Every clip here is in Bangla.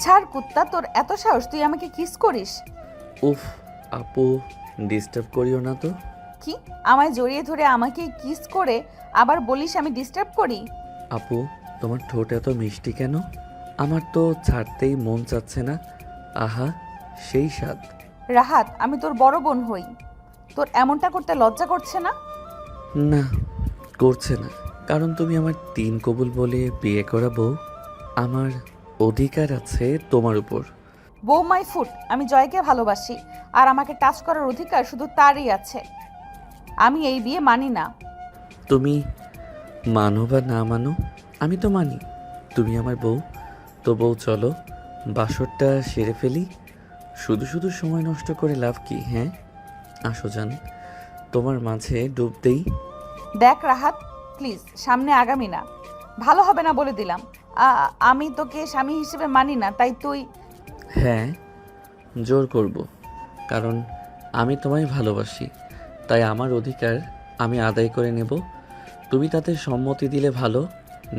ছাড় কুত্তা, তোর এত সাহস তুই আমাকে কিস করিস? উফ, আপু ডিস্টার্ব করিও না তো। কি? আমায় জড়িয়ে ধরে আমাকে কিস করে আবার বলিস আমি ডিস্টার্ব করি? আপু, তোমার ঠোঁট এত মিষ্টি কেন? আমার তো ছাড়তেই মন চাচ্ছে না। আহা, সেই স্বাদ। রাহাত, আমি তোর বড় বোন হই, তোর এমনটা করতে লজ্জা করছে না? না, করছে না, কারণ তুমি আমার তিন কবুল বলে বিয়ে করা বউ। আমার অধিকার আছে তোমার উপর। বউ মাই ফুট, আমি জয়কে ভালোবাসি, আর আমাকে টাচ করার অধিকার শুধু তারই আছে। আমি এই বিয়ে মানি না। তুমি মানো বা না মানো, আমি তো মানি তুমি আমার বউ। তো বউ, চলো বাসরটা সেরে ফেলি। শুধু শুধু সময় নষ্ট করে লাভ কি? হ্যাঁ, আসো জান, তোমার মাঝে ডুব দেই। দেখ রাহাত, প্লিজ সামনে আগামী না, ভালো হবে না বলে দিলাম। আমি তোকে স্বামী হিসেবে মানি না, তাই তুই। হ্যাঁ, জোর করব, কারণ আমি তোমায় ভালোবাসি। তাই আমার অধিকার আমি আদায় করে নেব। তুমি তাতে সম্মতি দিলে ভালো,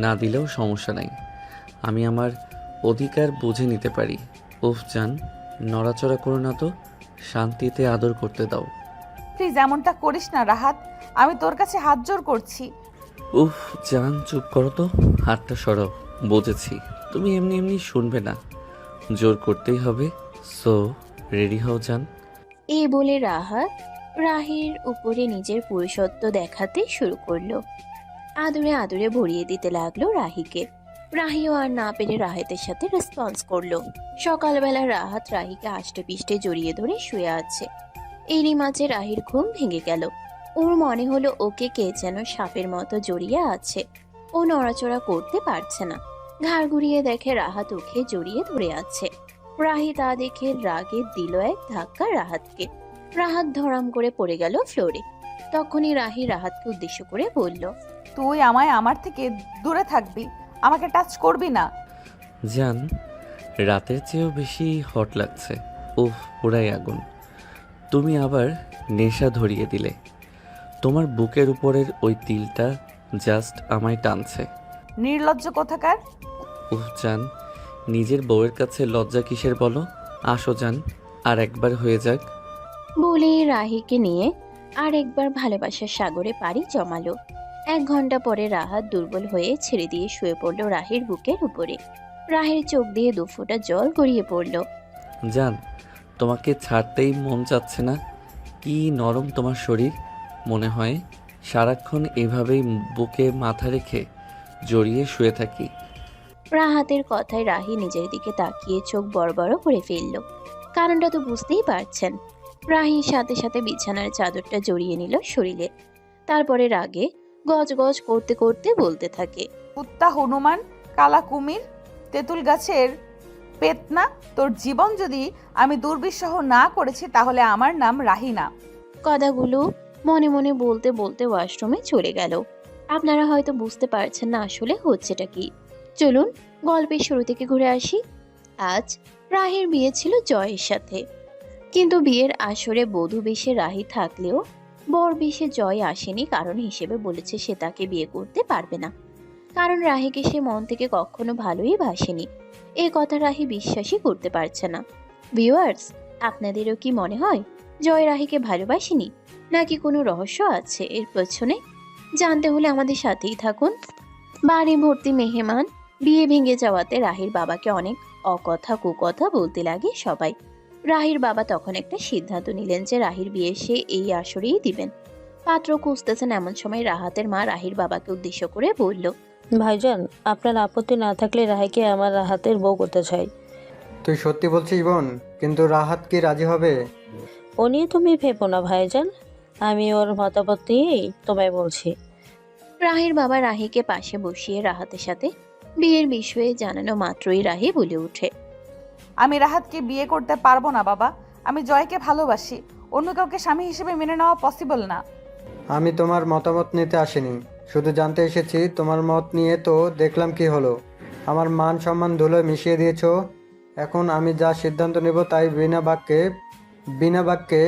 না দিলেও সমস্যা নাই। আমি আমার অধিকার বুঝে নিতে পারি। উফ জান, নড়াচড়া করো না তো, শান্তিতে আদর করতে দাও। প্লিজ এমনটা করিস না রাহাত, আমি তোর কাছে হাত জোর করছি। উফ জান, চুপ করো তো, হাতটা সরাও। বুঝেছি তুমি এমনি এমনি শুনবে না, জোর করতেই হবে। সো রেডি হও জান। এই বলে রাহাত রাহির উপরে নিজের পুরুষত্ব দেখাতে শুরু করলো। আদুরে আদুরে ভরিয়ে দিতে লাগলো রাহিকে। রাহিও আর না পেরে রাহেতের সাথে রেসপন্স করলো। সকালবেলা রাহাত রাহিকে আষ্টে পিষ্টে জড়িয়ে ধরে শুয়ে আছে। এরই মাঝে রাহির ঘুম ভেঙে গেল। ওর মনে হলো ওকে কে যেন সাপের মতো জড়িয়ে আছে। ও নড়াচড়া করতে পারছে না। ঘাড় ঘুরিয়ে দেখে রাহাত ওকে জড়িয়ে ধরে আছে। রাহি তা দেখে রাগে দিল এক ধাক্কা রাহাতকে। রাহাত ধরাম করে পড়ে গেল ফ্লোরে। তখনই রাহি রাহাতকে উদ্দেশ্য করে বলল, তুই আমায় আমার থেকে দূরে থাকবি, আমাকে টাচ করবি না। জান, রাতের চেয়েও বেশি হট লাগছে। উফ, পুরাই আগুন। তুমি আবার নেশা ধরিয়ে দিলে। তোমার বুকের উপরের ওই তিলটা জাস্ট আমায় টানছে। নির্লজ্জ কোথাকার। উফ জান, নিজের বউয়ের কাছে লজ্জা কিসের বলো? আসো জান, আর একবার হয়ে যাক। বলে রাহিকে নিয়ে আর একবার ভালোবাসার সাগরে পাড়ি জমালো। 1 ঘন্টা পরে রাহাত দুর্বল হয়ে ছেড়ে দিয়ে শুয়ে পড়ল রাহির বুকের উপরে। রাহির চোখ দিয়ে 2 ফোঁটা জল গড়িয়ে পড়ল। জান, তোমাকে ছাড়তেই মন চাচ্ছে না। কি নরম তোমার শরীর, মনে হয় সারাক্ষণ এভাবেই বুকে মাথা রেখে জড়িয়ে শুয়ে থাকি। রাহাতের কথায় রাহি নিজের দিকে তাকিয়ে চোখ বড় বড় করে ফেলল। কারণটা তো বুঝতেই পারছেন। রাহি সাথে সাথে বিছানার চাদরটা জড়িয়ে নিল শরীরে। তারপরে রাগে গজ গজ করতে করতে বলতে থাকে, কুত্তা, হনুমান, কালা কুমির, তেঁতুল গাছের পেতনা, তোর জীবন যদি আমি দুর্বিষহ না করেছি তাহলে আমার নাম রাহিনা। কথাগুলো মনে মনে বলতে বলতে ওয়াশরুমে চলে গেল। আপনারা হয়তো বুঝতে পারছেন না আসলে হচ্ছেটা কি। চলুন গল্পের শুরু থেকে ঘুরে আসি। আজ রাহির বিয়ে ছিল জয়ের সাথে। কিন্তু বিয়ের আসরে বধূ বেশে রাহি থাকলেও বর বেশে জয় আসেনি, কারণ হিসেবে বলেছে সে তাকে বিয়ে করতে পারবে না। কারণ রাহিকে সে মন থেকে কখনো ভালোই বাসেনি। এ কথা রাহি বিশ্বাসই করতে পারছে না। ভিউয়ার্স, আপনাদেরও কি মনে হয় জয় রাহিকে ভালোবাসেনি, নাকি কোনো রহস্য আছে এর পেছনে? জানতে হলে আমাদের সাথেই থাকুন। বাড়ি ভর্তি মেহমান। বিয়ে ভেঙে যাওয়াতে রাহির বাবাকে অনেক অকথা কুকথা বলতে লাগে সবাই। রাহির বাবা তখন একটা সিদ্ধান্ত নিলেন যে রাহির বিয়ে সে এই আসরেই দিবেন। পাত্র খুঁজতেছেন এমন সময় রাহাতের মা রাহির বাবাকে উদ্দেশ্য করে বলল, ভাইজান, আপনার আপত্তি না থাকলে রাহিকে আমার হাতের বউ করতে চাই। তুই সত্যি বলছিস বোন? কিন্তু রাহাত কি রাজি হবে? ও নিয়ে তুমি ভেবো না ভাইজান, আমি ওর মতামত নিয়েই তোমায় বলছি। রাহির বাবা রাহিকে পাশে বসিয়ে রাহাতের সাথে বিয়ের বিষয়ে জানানো মাত্রই রাহি বলে ওঠে, আমি রাহাতকে বিয়ে করতে পারবো না বাবা, আমি জয়কে ভালোবাসি, অন্য কাউকে স্বামী হিসেবে মেনে নেওয়া পসিবল না। আমি তোমার মতামত নিতে আসিনি, শুধু জানতে এসেছি তোমার মত নিয়ে। তো দেখলাম কি হলো, আমার মান সম্মান ধুলোয় মিশিয়ে দিয়েছো। এখন আমি যা সিদ্ধান্ত নেব তাই বিনা বাক্যে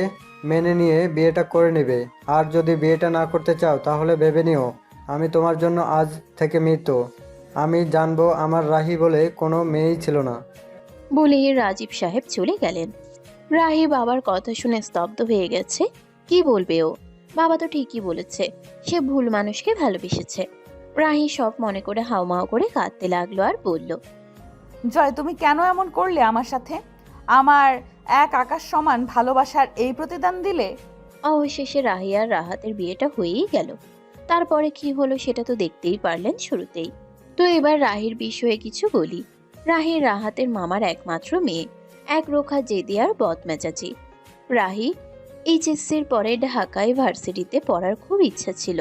মেনে নিয়ে বিয়েটা করে নেবে। আর যদি বিয়েটা না করতে চাও তাহলে ভেবে নিও আমি তোমার জন্য আজ থেকে মৃত। আমি জানবো আমার রাহি বলে কোনো মেয়েই ছিল না। বলেই রাজীব সাহেব চলে গেলেন। রাহি বাবার কথা শুনে স্তব্ধ হয়ে গেছে। কি বলবে ও? বাবা তো ঠিকই বলেছে, সে ভুল মানুষকে ভালোবেসেছে। রাহি সব মনে করে হাউমাউ করে কাঁদতে লাগলো আর বলল, জয়, তুমি কেন এমন করলে আমার সাথে? আমার এক আকাশ সমান ভালোবাসার এই প্রতিদান দিলে? অবশেষে রাহি আর রাহাতের বিয়েটা হয়েই গেল। তারপরে কি হলো সেটা তো দেখতেই পারলেন শুরুতেই। তো এবার রাহির বিষয়ে কিছু বলি। রাহি রাহাতের মামার একমাত্র মেয়ে, এক রোখা জেদি আর বদমেজাজি। রাহি এইচএসসির পরে ঢাকায় ভার্সিটিতে পড়ার খুব ইচ্ছা ছিল,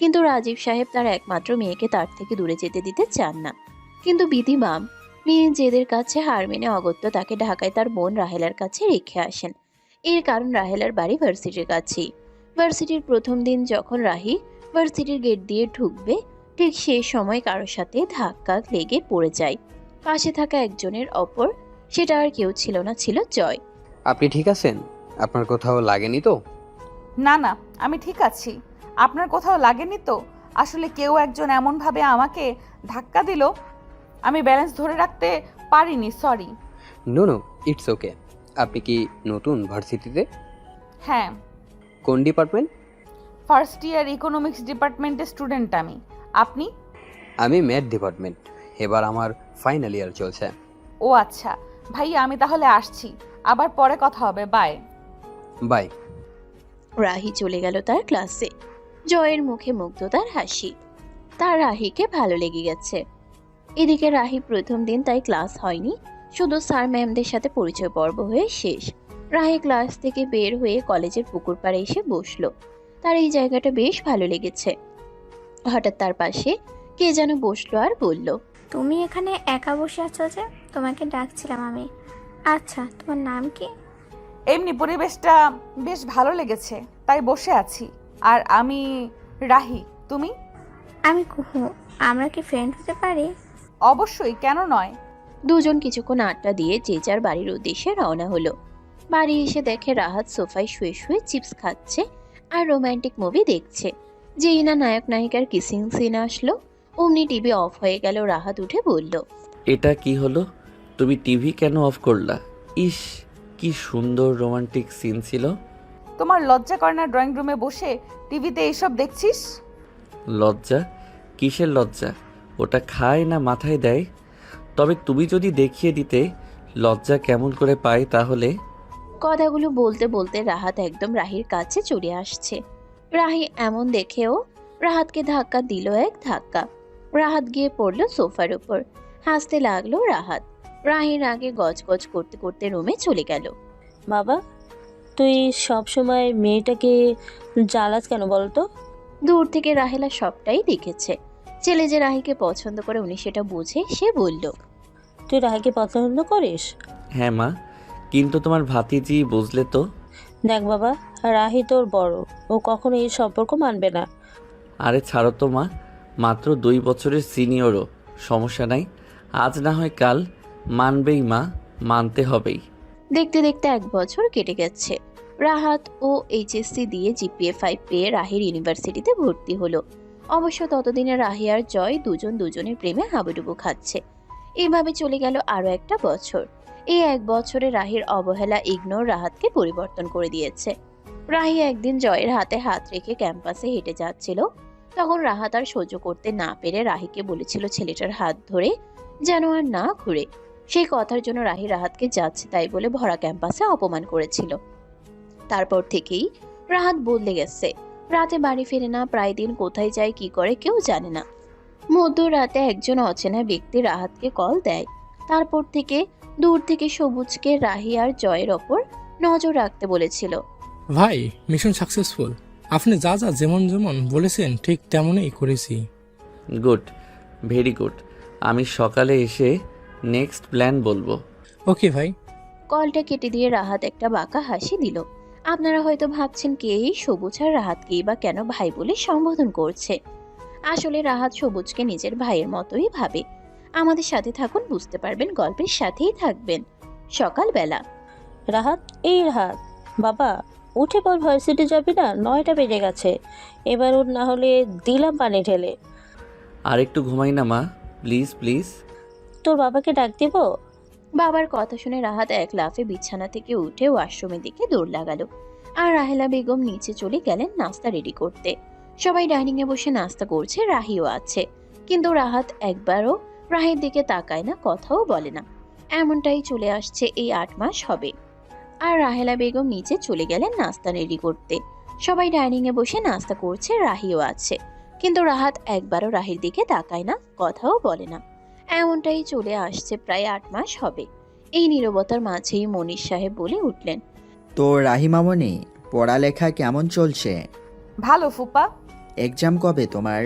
কিন্তু রাজীব সাহেব তার একমাত্র মেয়েকে তার থেকে দূরে যেতে দিতে চান না। কিন্তু বিধিমাম মেয়ে জেদের কাছে হার মেনে অগত্যা তাকে ঢাকায় তার বোন রাহেলার কাছে রেখে আসেন। এর কারণ রাহেলার বাড়ি ভার্সিটির কাছেই। ভার্সিটির প্রথম দিন যখন রাহি ভার্সিটির গেট দিয়ে ঢুকবে, ঠিক সেই সময় কারোর সাথে ধাক্কা লেগে পড়ে যায়। পাশে থাকা একজনের অপর, সেটা আর কেউ ছিল না, ছিল জয়। আপনি ঠিক আছেন? আপনার কোথাও লাগেনি তো? না না, আমি ঠিক আছি। আপনার কোথাও লাগেনি তো? আসলে কেউ একজন এমনভাবে আমাকে ধাক্কা দিল, আমি ব্যালেন্স ধরে রাখতে পারিনি, sorry. No no, it's okay. আপনি কি নতুন ভার্সিটিতে? হ্যাঁ, কোন ডিপার্টমেন্ট? ফার্স্ট ইয়ার ইকোনমিক্স ডিপার্টমেন্টের স্টুডেন্ট আমি। আপনি? আমি ম্যাথ ডিপার্টমেন্ট। এবার আমার ফাইনাল ইয়ার চলছে। ও আচ্ছা, ভাইয়া আমি তাহলে আসছি, আবার পরে কথা হবে, বাই। বাই। রাহি চলে গেল তার ক্লাসে। জয়ের মুখে মুগ্ধতার হাসি, তার রাহিকে ভালো লেগে গেছে। এদিকে রাহি প্রথম দিন তাই ক্লাস হয়নি, শুধু স্যার ম্যামদের সাথে পরিচয় পর্ব হয়ে শেষ। রাহি ক্লাস থেকে বের হয়ে কলেজের পুকুর পাড়ে এসে বসলো। তার এই জায়গাটা বেশ ভালো লেগেছে। হঠাৎ তার পাশে কে যেন বসলো আর বলল, তুমি এখানে একা বসে আছো যে? তোমাকে ডাকছিলাম আমি। আচ্ছা, তোমার নাম কি? এমনি পরিবেশটা বেশ ভালো লেগেছে, তাই বসে আছি। আর আমি রাহি, তুমি? আমি কুহু। আমরা কি ফ্রেন্ড হতে পারি? অবশ্যই, কেন নয়। দুজন কিছুক্ষণ আড্ডা দিয়ে যে যার বাড়ির উদ্দেশ্যে রওনা হলো। বাড়ি এসে দেখে রাহাত সোফায় শুয়ে শুয়ে চিপস খাচ্ছে আর রোমান্টিক মুভি দেখছে। যেই না নায়ক নায়িকার কিসিং সিন আসলো, অমনি টিভি অফ হয়ে গেল। রাহাত উঠে বলল, এটা কি হলো? তুমি টিভি কেন অফ করলা? ইস, কি সুন্দর রোমান্টিক সিন ছিল। তোমার লজ্জা করে না ড্রয়িং রুমে বসে টিভিতে এইসব দেখছিস? লজ্জা? কিসের লজ্জা? ওটা খায় না মাথায় দেয়? তবে তুমি যদি দেখিয়ে দিতে লজ্জা কেমন করে পায় তাহলে। কথাগুলো বলতে বলতে রাহাত একদম রাহির কাছে চলে আসছে। রাহি এমন দেখেও রাহাতকে ধাক্কা দিল, এক ধাক্কা। রাহাত গিয়ে পড়লো সোফার উপর। হাসতে লাগলো রাহাত। রাহির আগে গজগজ করতে করতে রুমে চলে গেল। বাবা, তুই সব সময় মেয়েটাকে জ্বালাস কেন বলতো? দূর থেকে রাহেলা সবটাই দেখেছে। ছেলে যে রাহিকে পছন্দ করে উনি সেটা বুঝে সে বলল, তুই রাহিকে পছন্দ করিস? হ্যাঁ মা, কিন্তু তোমার ভাতিজি বুঝলে তো। দেখ বাবা, রাহি তোর বড়, ও কখনো এই সম্পর্ক মানবে না। আরে ছাড়ো তো মা, মাত্র 2 বছরের সিনিয়রও, সমস্যা নাই। আজ না হয় কাল মানবেই মা, মানতে হবেই। দেখতে দেখতে 1 বছর কেটে গেছে। রাহাত ও এইচএসসি দিয়ে জিপিএ 5 পেয়ে রাহির ইউনিভার্সিটিতে ভর্তি হলো। অবশ্য ততদিনে রাহি আর জয় দুজন দুজনের প্রেমে হাবুডুবু খাচ্ছে। এইভাবে চলে গেল আরো 1 বছর। এই 1 বছরে রাহির অবহেলা, ইগনোর রাহাতকে পরিবর্তন করে দিয়েছে। রাহি একদিন জয়ের হাতে হাত রেখে ক্যাম্পাসে হেঁটে যাচ্ছিল। তখন রাহাত আর সহ্য করতে না পেরে রাহিকে বলেছিল ছেলেটার হাত ধরে যেন আর না ঘুরে। সেই কথার জন্য রাহি রাহাতকে যাচ্ছে তাই বলে ভরা ক্যাম্পাসে অপমান করেছিল। তারপর থেকেই রাহাত বদলে গেছে। রাতে বাড়ি ফিরে না, প্রায় দিন কোথায় যায় কি করে কেউ জানে না। মধ্যরাতে একজন অচেনা ব্যক্তি রাহাতকে কল দেয়। তারপর থেকে দূর থেকে সবুজকে রাহি আর জয়ের ওপর নজর রাখতে বলেছিল। ভাই, মিশন সাকসেসফুল। আপনি যা যা যেমন যেমন বলেছেন ঠিক তেমনই করেছি। Good, very good. আমি সকালে এসে নেক্সট প্ল্যান বলবো। ওকে ভাই। কলটা কেটে দিয়ে রাহাত একটা বাঁকা হাসি দিল। আপনারা হয়তো ভাবছেন কে এই সবুজ আর রাহাতকেই বা কেন ভাই বলে সম্বোধন করছে। আসলে রাহাত সবুজকে নিজের ভাইয়ের মতোই ভাবে। আমাদের সাথে থাকুন, বুঝতে পারবেন, গল্পের সাথেই থাকবেন। সকালবেলা রাহাত, এই রাহাত, বাবা উঠে পর, ভার্সিটি যাবি না? 9টা বেজে গেছে। এবার উঠ, না হলে দিলাম পানি ঢেলে। আর একটু ঘুমাই না মা, প্লিজ প্লিজ। তোর বাবাকে ডাক দিব? বাবার কথা শুনে রাহাত এক লাফে বিছানা থেকে উঠে ওয়াশরুমের দিকে দৌড় লাগালো। আর রাহেলা বেগম নিচে চলে গেলেন নাস্তা রেডি করতে। সবাই ডাইনিং এ বসে নাস্তা করছে, রাহিও আছে, কিন্তু রাহাত একবারও রাহের দিকে তাকায় না, কথাও বলে না। এমনটাই চলে আসছে এই 8 মাস হবে। আর রাহেলা বেগম নিচে চলে গেলেন নাস্তা রেডি করতে। সবাই ডাইনিং এ বসে নাস্তা করছে, রাহিও আছে, কিন্তু রাহাত একবারও রাহির দিকে তাকায় না, কথাও বলে না। এমনটাই চলে আসছে প্রায় 8 মাস হবে। এই নীরবতার মাঝেই মনির সাহেব বলে উঠলেন, তো রাহিমামণি, পড়ালেখা কেমন চলছে? ভালো ফুপা। এক্সাম কবে তোমার?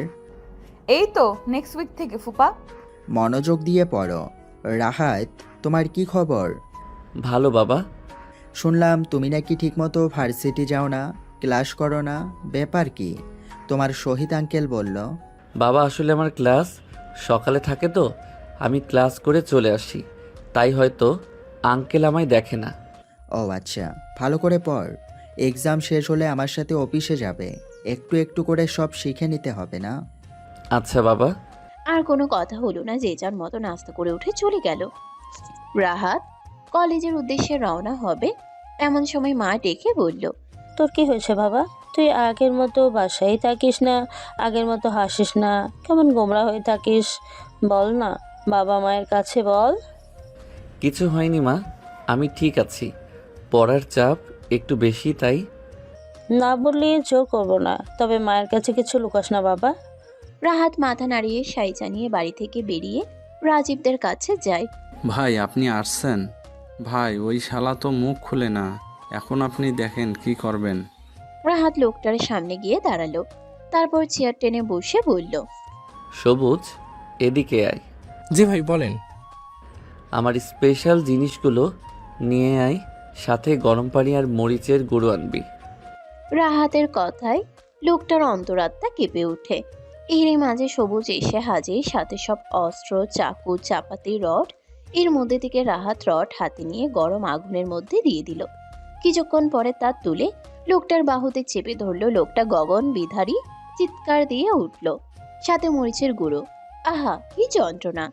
এই তো নেক্সট উইক থেকে ফুপা। মনোযোগ দিয়ে পড়ো। রাহাত, তোমার কি খবর? ভালো বাবা। শুনলাম তুমি নাকি ঠিকমতো ভার্সিটি যাও না, ক্লাস করো না, ব্যাপার কি? তোমার শহীদ আঙ্কেল বলল। বাবা আসলে আমার ক্লাস সকালে থাকে তো আমি ক্লাস করে চলে আসি, তাই হয়তো আঙ্কেল আমায় দেখে না। ও আচ্ছা, ভালো করে পড়। এক্সাম শেষ হলে আমার সাথে অফিসে যাবে, একটু একটু করে সব শিখে নিতে হবে না? আচ্ছা বাবা। আর কোনো কথা হলো না, যে যার মতো নাস্তা করে উঠে চলে গেল। রাহাত কলেজের উদ্দেশ্যে রওনা হবে, এমন সময় মা ডেকে বলল, তোর কি হয়েছে বাবা? তুই আগের মতো বাসায় থাকিস না, আগের মতো হাসিস না, কেমন গোমরা হয়ে থাকিস? বল না, বাবা মায়ের কাছে বল। কিছু হয়নি মা, আমি ঠিক আছি। পড়ার চাপ একটু বেশি, তাই। না বললে জোর করবো না, তবে মায়ের কাছে কিছু লুকাস না বাবা। রাহাত মাথা নাড়িয়ে সাই জানিয়ে বাড়ি থেকে বেরিয়ে রাজীবদের কাছে যায়। ভাই আপনি আসছেন? ভাই ওই শালা তো মুখ খুলে না, এখন আপনি দেখেন কি করবেন। রাহাত লোকটার সামনে গিয়ে দাঁড়ালো, তারপর চেয়ার টেনে বসে বলল, সবুজ, এদিকে আয়। জি ভাই বলেন। আমার স্পেশাল জিনিসগুলো নিয়ে আয়, সাথে গরম পানি আর মরিচের গুঁড়ো আনবি। রাহাতের কথায় লোকটার অন্তরাত্মা কেঁপে ওঠে। এরই মাঝে সবুজ এসে হাজির, সাথে সব অস্ত্র, চাকু, চাপাতি, রড। এর মধ্যে থেকে রাহাত রড হাতে নিয়ে গরম আগুনের মধ্যে দিয়ে দিল। কিছুক্ষণ পরে তা তুলে লোকটার বাহুতে চেপে ধরলো। লোকটা গগন বিধারী চিৎকার দিয়ে উঠল, সাথে মরিচের গুঁড়ো। আহা, কি যন্ত্রণা!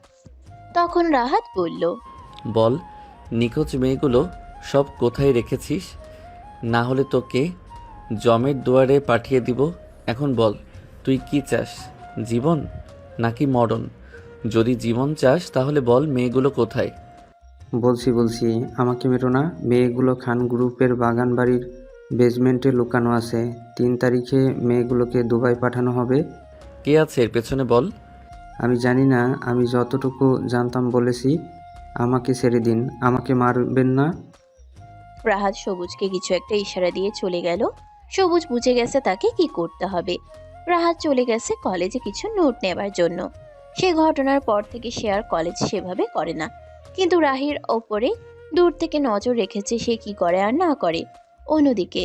তখন রাহাত বলল, বল, নিখোঁজ মেয়েগুলো সব কোথায় রেখেছিস? না হলে তোকে জমের দুয়ারে পাঠিয়ে দিব। এখন বল, তুই কি চাস, জীবন নাকি মরণ? যদি জীবন চাস তাহলে বল মেয়েগুলো কোথায়। বলছি আমাকে মেরো না। মেয়েগুলো খান গ্রুপের বাগান বাড়ির বেসমেন্টে লুকানো আছে। 3 তারিখে মেয়েগুলোকে দুবাই পাঠানো হবে। কে আছে এর পেছনে বল। আমি জানি না, আমি যতটুকু জানতাম বলেছি। আমাকে ছেড়ে দিন, আমাকে মারবেন না। রাহাত সবুজকে কিছু একটা ইশারা দিয়ে চলে গেল। সবুজ বুঝে গেছে তাকে কি করতে হবে। রাহাত চলে গেছে কলেজে কিছু নোট নেবার জন্য। সে ঘটনার পর থেকে সে আর কলেজ সেভাবে করে না, কিন্তু রাহির ওপরে দূর থেকে নজর রেখেছে সে কি করে আর না করে। অন্যদিকে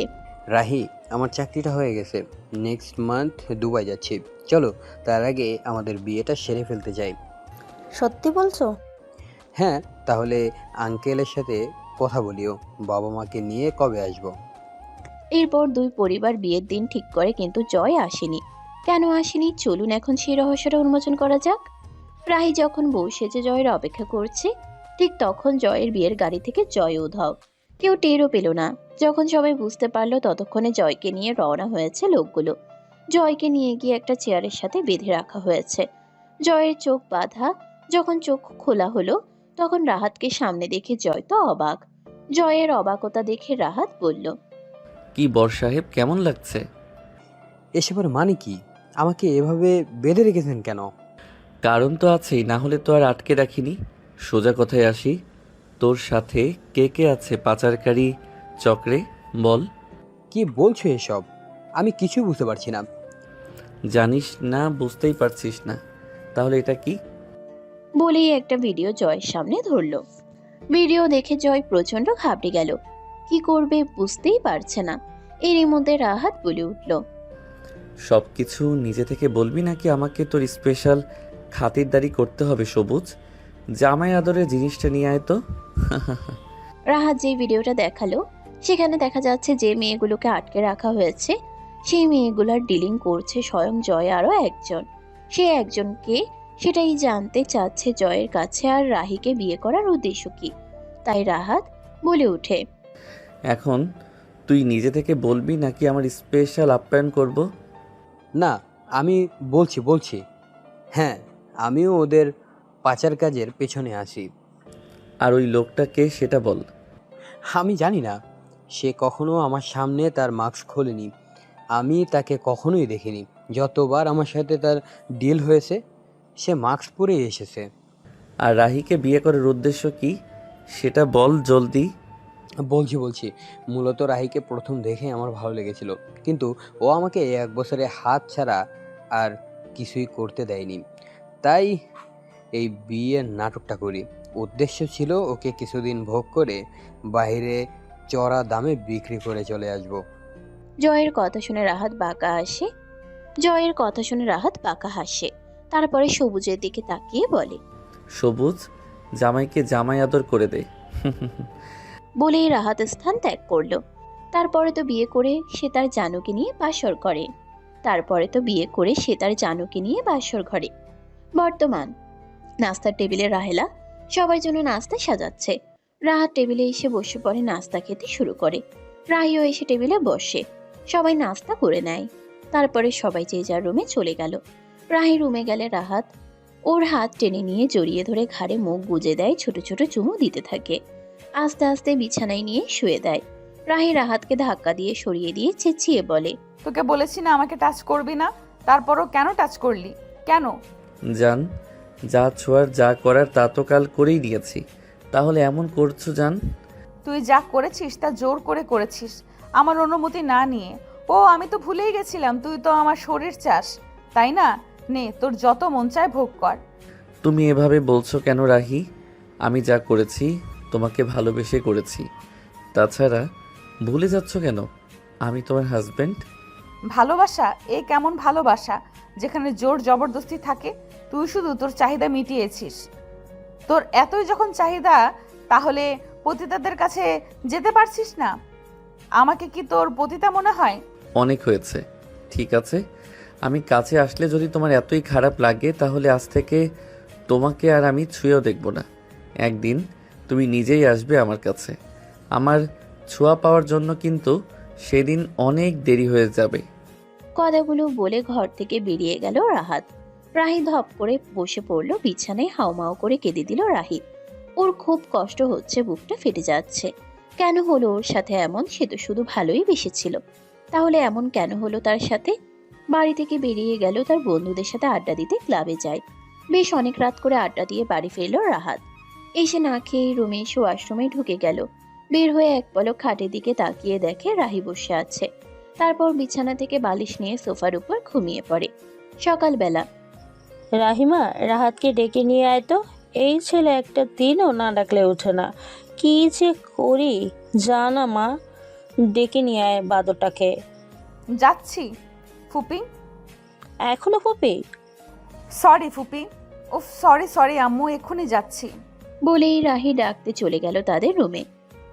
রাহি, আমার চাকরিটা হয়ে গেছে, নেক্সট মান্থ দুবাই যাচ্ছি। চলো তার আগে আমাদের বিয়েটা সেরে ফেলতে যাই। সত্যি বলছো? হ্যাঁ, তাহলে আঙ্কেলের সাথে কথা বলিও, বাবা মাকে নিয়ে কবে আসবো। এরপর দুই পরিবার বিয়ের দিন ঠিক করে, কিন্তু জয় আসেনি। কেন আসেনি, চলুন এখন সেই রহস্যটা উন্মোচন করা যাক। রাহি যখন বউ সেজে জয়ের অপেক্ষা করছে, ঠিক তখন জয়ের বিয়ের গাড়ি থেকে জয় উধাও। কেউ টেরও পেল না। যখন সবাই বুঝতে পারলো, ততক্ষণে জয়কে নিয়ে রওনা হয়েছে লোকগুলো। জয়কে নিয়ে গিয়ে একটা চেয়ারের সাথে বেঁধে রাখা হয়েছে। জয়ের চোখ বাঁধা। যখন চোখ খোলা হলো, তখন রাহাতকে সামনে দেখে জয় তো অবাক। জয়ের অবাকতা দেখে রাহাত বলল, কি বর সাহেব, কেমন লাগছে? এসবের মানে কি? আমাকে এভাবে বেঁধে রেখেছেন কেন? কারণ তো আছেই, না হলে তো আর আটকে রাখিনি। সোজা কথায় আসি, তোর সাথে কে কে আছে পাচারকারী চক্রে, বল। কি বলছো এসব? আমি কিছু বুঝতে পারছি না। জানিস না, বুঝতেই পারছিস না, তাহলে এটা কি? বলেই একটা ভিডিও জয়ের সামনে ধরলো। ভিডিও দেখে জয় প্রচন্ড ঘাবড়ে গেল। কি করবে বুঝতেই পারছে না। এরই মধ্যে রাহাত বলে উঠল, সব কিছু নিজে থেকে বলবি নাকি আমাকে তোর স্পেশাল খাতিরদারি করতে হবে? সবুজ, জামাই আদরের জিনিসটা নিয়ে আয় তো। রাহাত যে ভিডিওটা দেখালো, সেখানে দেখা যাচ্ছে যে মেয়েগুলোকে আটকে রাখা হয়েছে, সেই মেয়েগুলোর ডিলিং করছে স্বয়ং জয় আরো একজন। সে একজনকে সেটাই জানতে চাচ্ছে জয়ের কাছে, আর রাহিকে বিয়ে করার উদ্দেশ্য কি। তাই রাহাত বলে ওঠে, এখন তুই নিজে থেকে বলবি নাকি আমার স্পেশাল আপ্যায়ন করব? না, আমি বলছি। হ্যাঁ, আমিও ওদের পাচার কাজের পেছনে আসি। আর ওই লোকটা কে সেটা বল। আমি জানি না, সে কখনো আমার সামনে তার মাস্ক খোলেনি, আমি তাকে কখনোই দেখিনি। যতবার আমার সাথে তার ডিল হয়েছে সে মাস্ক পরেই এসেছে। আর রাহিকে বিয়ে করার উদ্দেশ্য কি সেটা বল জলদি। বলছি মূলত রাহিকে প্রথম দেখে আমার ভালো লেগেছিল, কিন্তু ও আমাকে 1 বছরে হাত ছাড়া আর কিছুই করতে দেয়নি। তাই এই বিয়ের নাটকটা করি। উদ্দেশ্য ছিল ওকে কিছুদিন ভোগ করে বাইরে চড়া দামে বিক্রি করে চলে আসব। জয়ের কথা শুনে রাহাত বাঁকা হাসে। তারপরে সবুজের দিকে তাকিয়ে বলে, সবুজ, জামাইকে জামাই আদর করে দে। বলেই রাহাত স্থান ত্যাগ করলো। তারপরে তো বিয়ে করে সে তার জানুকে নিয়ে বাসর ঘরে। বর্তমান নাস্তার টেবিলে রাহেলা সবার জন্য নাস্তা সাজাচ্ছে। রাহাত টেবিলে এসে বসে পড়ে, নাস্তা খেতে শুরু করে। রাহিও এসে টেবিলে বসে, সবাই নাস্তা করে নেয়। তারপরে সবাই যে যার রুমে চলে গেল। রাহি রুমে গেলে রাহাত ওর হাত টেনে নিয়ে জড়িয়ে ধরে ঘাড়ে মুখ গুজে দেয়, ছোট ছোট চুমু দিতে থাকে। আস্তে আস্তে বিছানায় নিয়ে শুয়ে দেয়। রাহি রাহাতকে ধাক্কা দিয়ে সরিয়ে দিয়ে চেঁচিয়ে বলে, তোকে বলেছি না আমাকে টাচ করবি না, তারপরও কেন টাচ করলি? কেন? জান, যা ছোঁয়ার যা করার তা তো কাল করেই দিয়েছি, তাহলে এমন করছো জান? তুই যা করেছিস তা জোর করে করেছিস, আমার অনুমতি না নিয়ে। ও আমি তো ভুলেই গেছিলাম তুই তো আমার শরীর চাস, তাই না? নে, তোর যত মন চায় ভোগ কর। তুমি এভাবে বলছো কেন রাহি? আমি যা করেছি তোমাকে ভালোবেসে করেছি। তাছাড়া ভুলে যাচ্ছ কেন আমি তোমার হাজবেন্ড? ভালোবাসা? এ কেমন ভালোবাসা যেখানে জোর জবরদস্তি থাকে? তুই শুধু তোর চাহিদা মিটিয়েছিস। তোর এতই যখন চাহিদা, তাহলে পতিতাদের কাছে যেতে পারছিস না? আমাকে কি তোর পতিতা মনে হয়? অনেক হয়েছে, ঠিক আছে। আমি কাছে আসলে যদি তোমার এতই খারাপ লাগে তাহলে আজ থেকে তোমাকে আর আমি ছুঁয়েও দেখব না। একদিন তুমি নিজেই আসবে আমার কাছে আমার ছোঁয়া পাওয়ার জন্য, কিন্তু সেদিন অনেক দেরি হয়ে যাবে। কথাগুলো বলে ঘর থেকে বেরিয়ে গেল রাহাত। রাহি ধপ করে বসে পড়লো বিছানায়, হাউমাউ করে কেঁদে দিল রাহি। ওর খুব কষ্ট হচ্ছে, বুকটা ফেটে যাচ্ছে। কেন হলো ওর সাথে এমন? সে তো শুধু ভালোই বেসেছিল, তাহলে এমন কেন হলো তার সাথে? বাড়ি থেকে বেরিয়ে গেল, তার বন্ধুদের সাথে আড্ডা দিতে ক্লাবে যায়। বেশ অনেক রাত করে আড্ডা দিয়ে বাড়ি ফিরল রাহাত। এসে না খেয়ে রুমে এসে ওয়াশরুমে ঢুকে গেল। বের হয়ে এক পলক খাটের দিকে তাকিয়ে দেখে রাহি বসে আছে। তারপর বিছানা থেকে বালিশ নিয়ে সোফার উপর ঘুমিয়ে পড়ে। সকালবেলা রাহিমা, রাহাতকে ডেকে নিয়ে আয় তো। এই ছেলে একটা দিনও না ডাকলে ওঠে না। কি যে করি জানা মা, ডেকে নিয়ে আয় বাদরটাকে। যাচ্ছি ফুপি। এখনো ফুপি? সরি ফুপি। ও সরি আম্মু, এক্ষুনি যাচ্ছি। বলেই রাহি ডাকতে চলে গেল তাদের রুমে।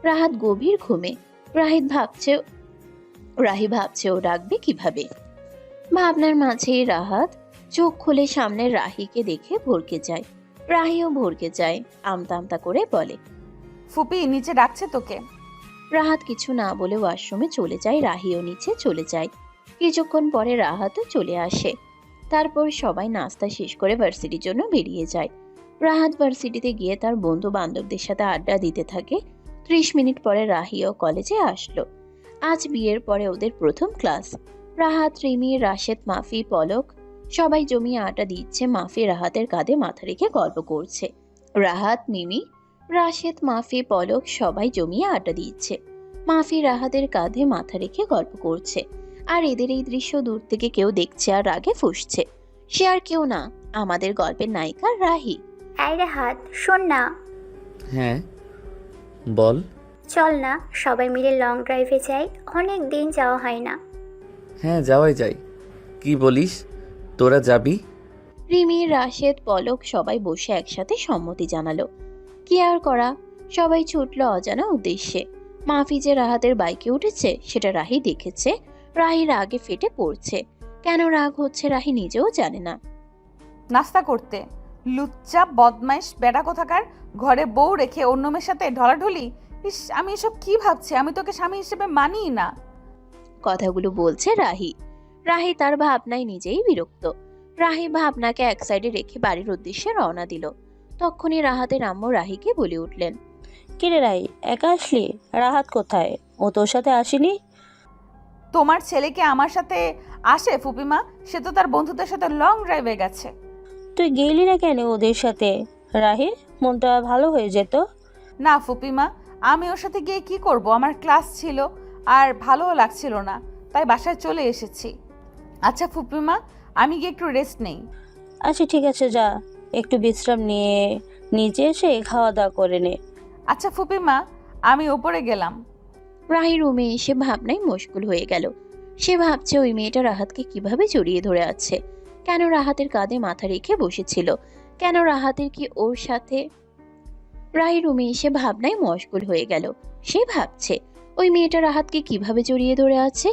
রাহাত গভীর ঘুমে। রাহি ভাবছে ও ডাকবে কিভাবে। ভাবনার মাঝেই রাহাত চোখ খুলে সামনে রাহিকে দেখে ভরকে যায়। রাহিও ভরকে যায়, আমতা আমতা করে বলে, ফুপি নিচে ডাকছে তোকে। রাহাত কিছু না বলে ওয়াশরুমে চলে যায়। রাহিও নিচে চলে যায়। কিছুক্ষণ পরে রাহাতও চলে আসে। তারপর সবাই নাস্তা শেষ করে ভার্সিটির জন্য বেরিয়ে যায়। রাহাত ভার্সিটিতে গিয়ে তার বন্ধু বান্ধবদের সাথে আড্ডা দিতে থাকে। 30 মিনিট পরে রাহিও কলেজে আসলো। আজ বিয়ের পরে ওদের প্রথম ক্লাস। রাহাত, রিমি, রাশেদ, মাফি, পলক সবাই জমিয়ে আড্ডা দিচ্ছে। মাফি রাহাতের কাঁধে মাথা রেখে গল্প করছে। রাহাত, মিমি, রাশেদ, মাফি, পলক সবাই জমিয়ে আড্ডা দিচ্ছে। মাফি রাহাতের কাঁধে মাথা রেখে গল্প করছে। আর এদের এই দৃশ্য দূর থেকে কেউ দেখছে আর রাগে ফুঁসছে। সে আর কেউ না, আমাদের গল্পের নায়িকা রাহি। এই রাহাত, শোন না। হ্যাঁ বল। চল না সবাই মিলে লং ড্রাইভে যাই, অনেক দিন যাওয়া হয় না। হ্যাঁ যাওয়াই যায়। কি বলিস, তোরা যাবি? রিমি, রাশেদ, পলক সবাই বসে একসাথে সম্মতি জানালো। কি আর করা, সবাই ছুটলো অজানা উদ্দেশ্যে। মাফি যে রাহাতের বাইকে উঠেছে সেটা রাহি দেখেছে। রাহি রাগে ফেটে পড়ছে। কেন রাগ হচ্ছে রাহি নিজেও জানে না। নাস্তা করতে লুচ্চা বদমাইশ বেটা কোথাকার, ঘরে বউ রেখে অন্য মেয়ের সাথে ঢলাঢলি। ইস, আমি এসব কি ভাবছি, আমি তোকে স্বামী হিসেবে মানিই না। কথাগুলো বলছে রাহি। রাহি তার ভাবনায় নিজেই বিরক্ত। রাহি ভাবনাকে এক সাইডে রেখে বাড়ির উদ্দেশ্যে রওনা দিল। তখনই রাহাতের আম্মু রাহিকে বলে উঠলেন, কিরে রাই, একা আসলি? রাহাত কোথায়? ও তোর সাথে আসেনি? তোমার ছেলেকে আমার সাথে আসে ফুপিমা? সে তো তার বন্ধুদের সাথে লং ড্রাইভে গেছে। তুই গেলি না কেন ওদের সাথে? রাহি, মনটা ভালো হয়ে যেত। না ফুপিমা, আমি ওর সাথে গিয়ে কি করব? আমার ক্লাস ছিল আর ভালোও লাগছিল না, তাই বাসায় চলে এসেছি। আচ্ছা ফুপিমা, আমি গিয়ে একটু রেস্ট নেই। আচ্ছা ঠিক আছে, যা একটু বিশ্রাম নিয়ে নিচে এসে খাওয়া দাওয়া করে নে। আচ্ছা ফুপিমা, আমি ওপরে গেলাম। রাহি রুমে এসে ভাবনায় মশগুল হয়ে গেল। সে ভাবছে ওই মেয়েটা রাহাতকে কিভাবে জড়িয়ে ধরে আছে, কেন রাহাতের কাঁধে মাথা রেখে বসেছিল, কেন রাহাতের কি ওর সাথে। রাহি রুমে এসে ভাবনায় মশগুল হয়ে গেল। সে ভাবছে ওই মেয়েটা রাহাতকে কিভাবে জড়িয়ে ধরে আছে,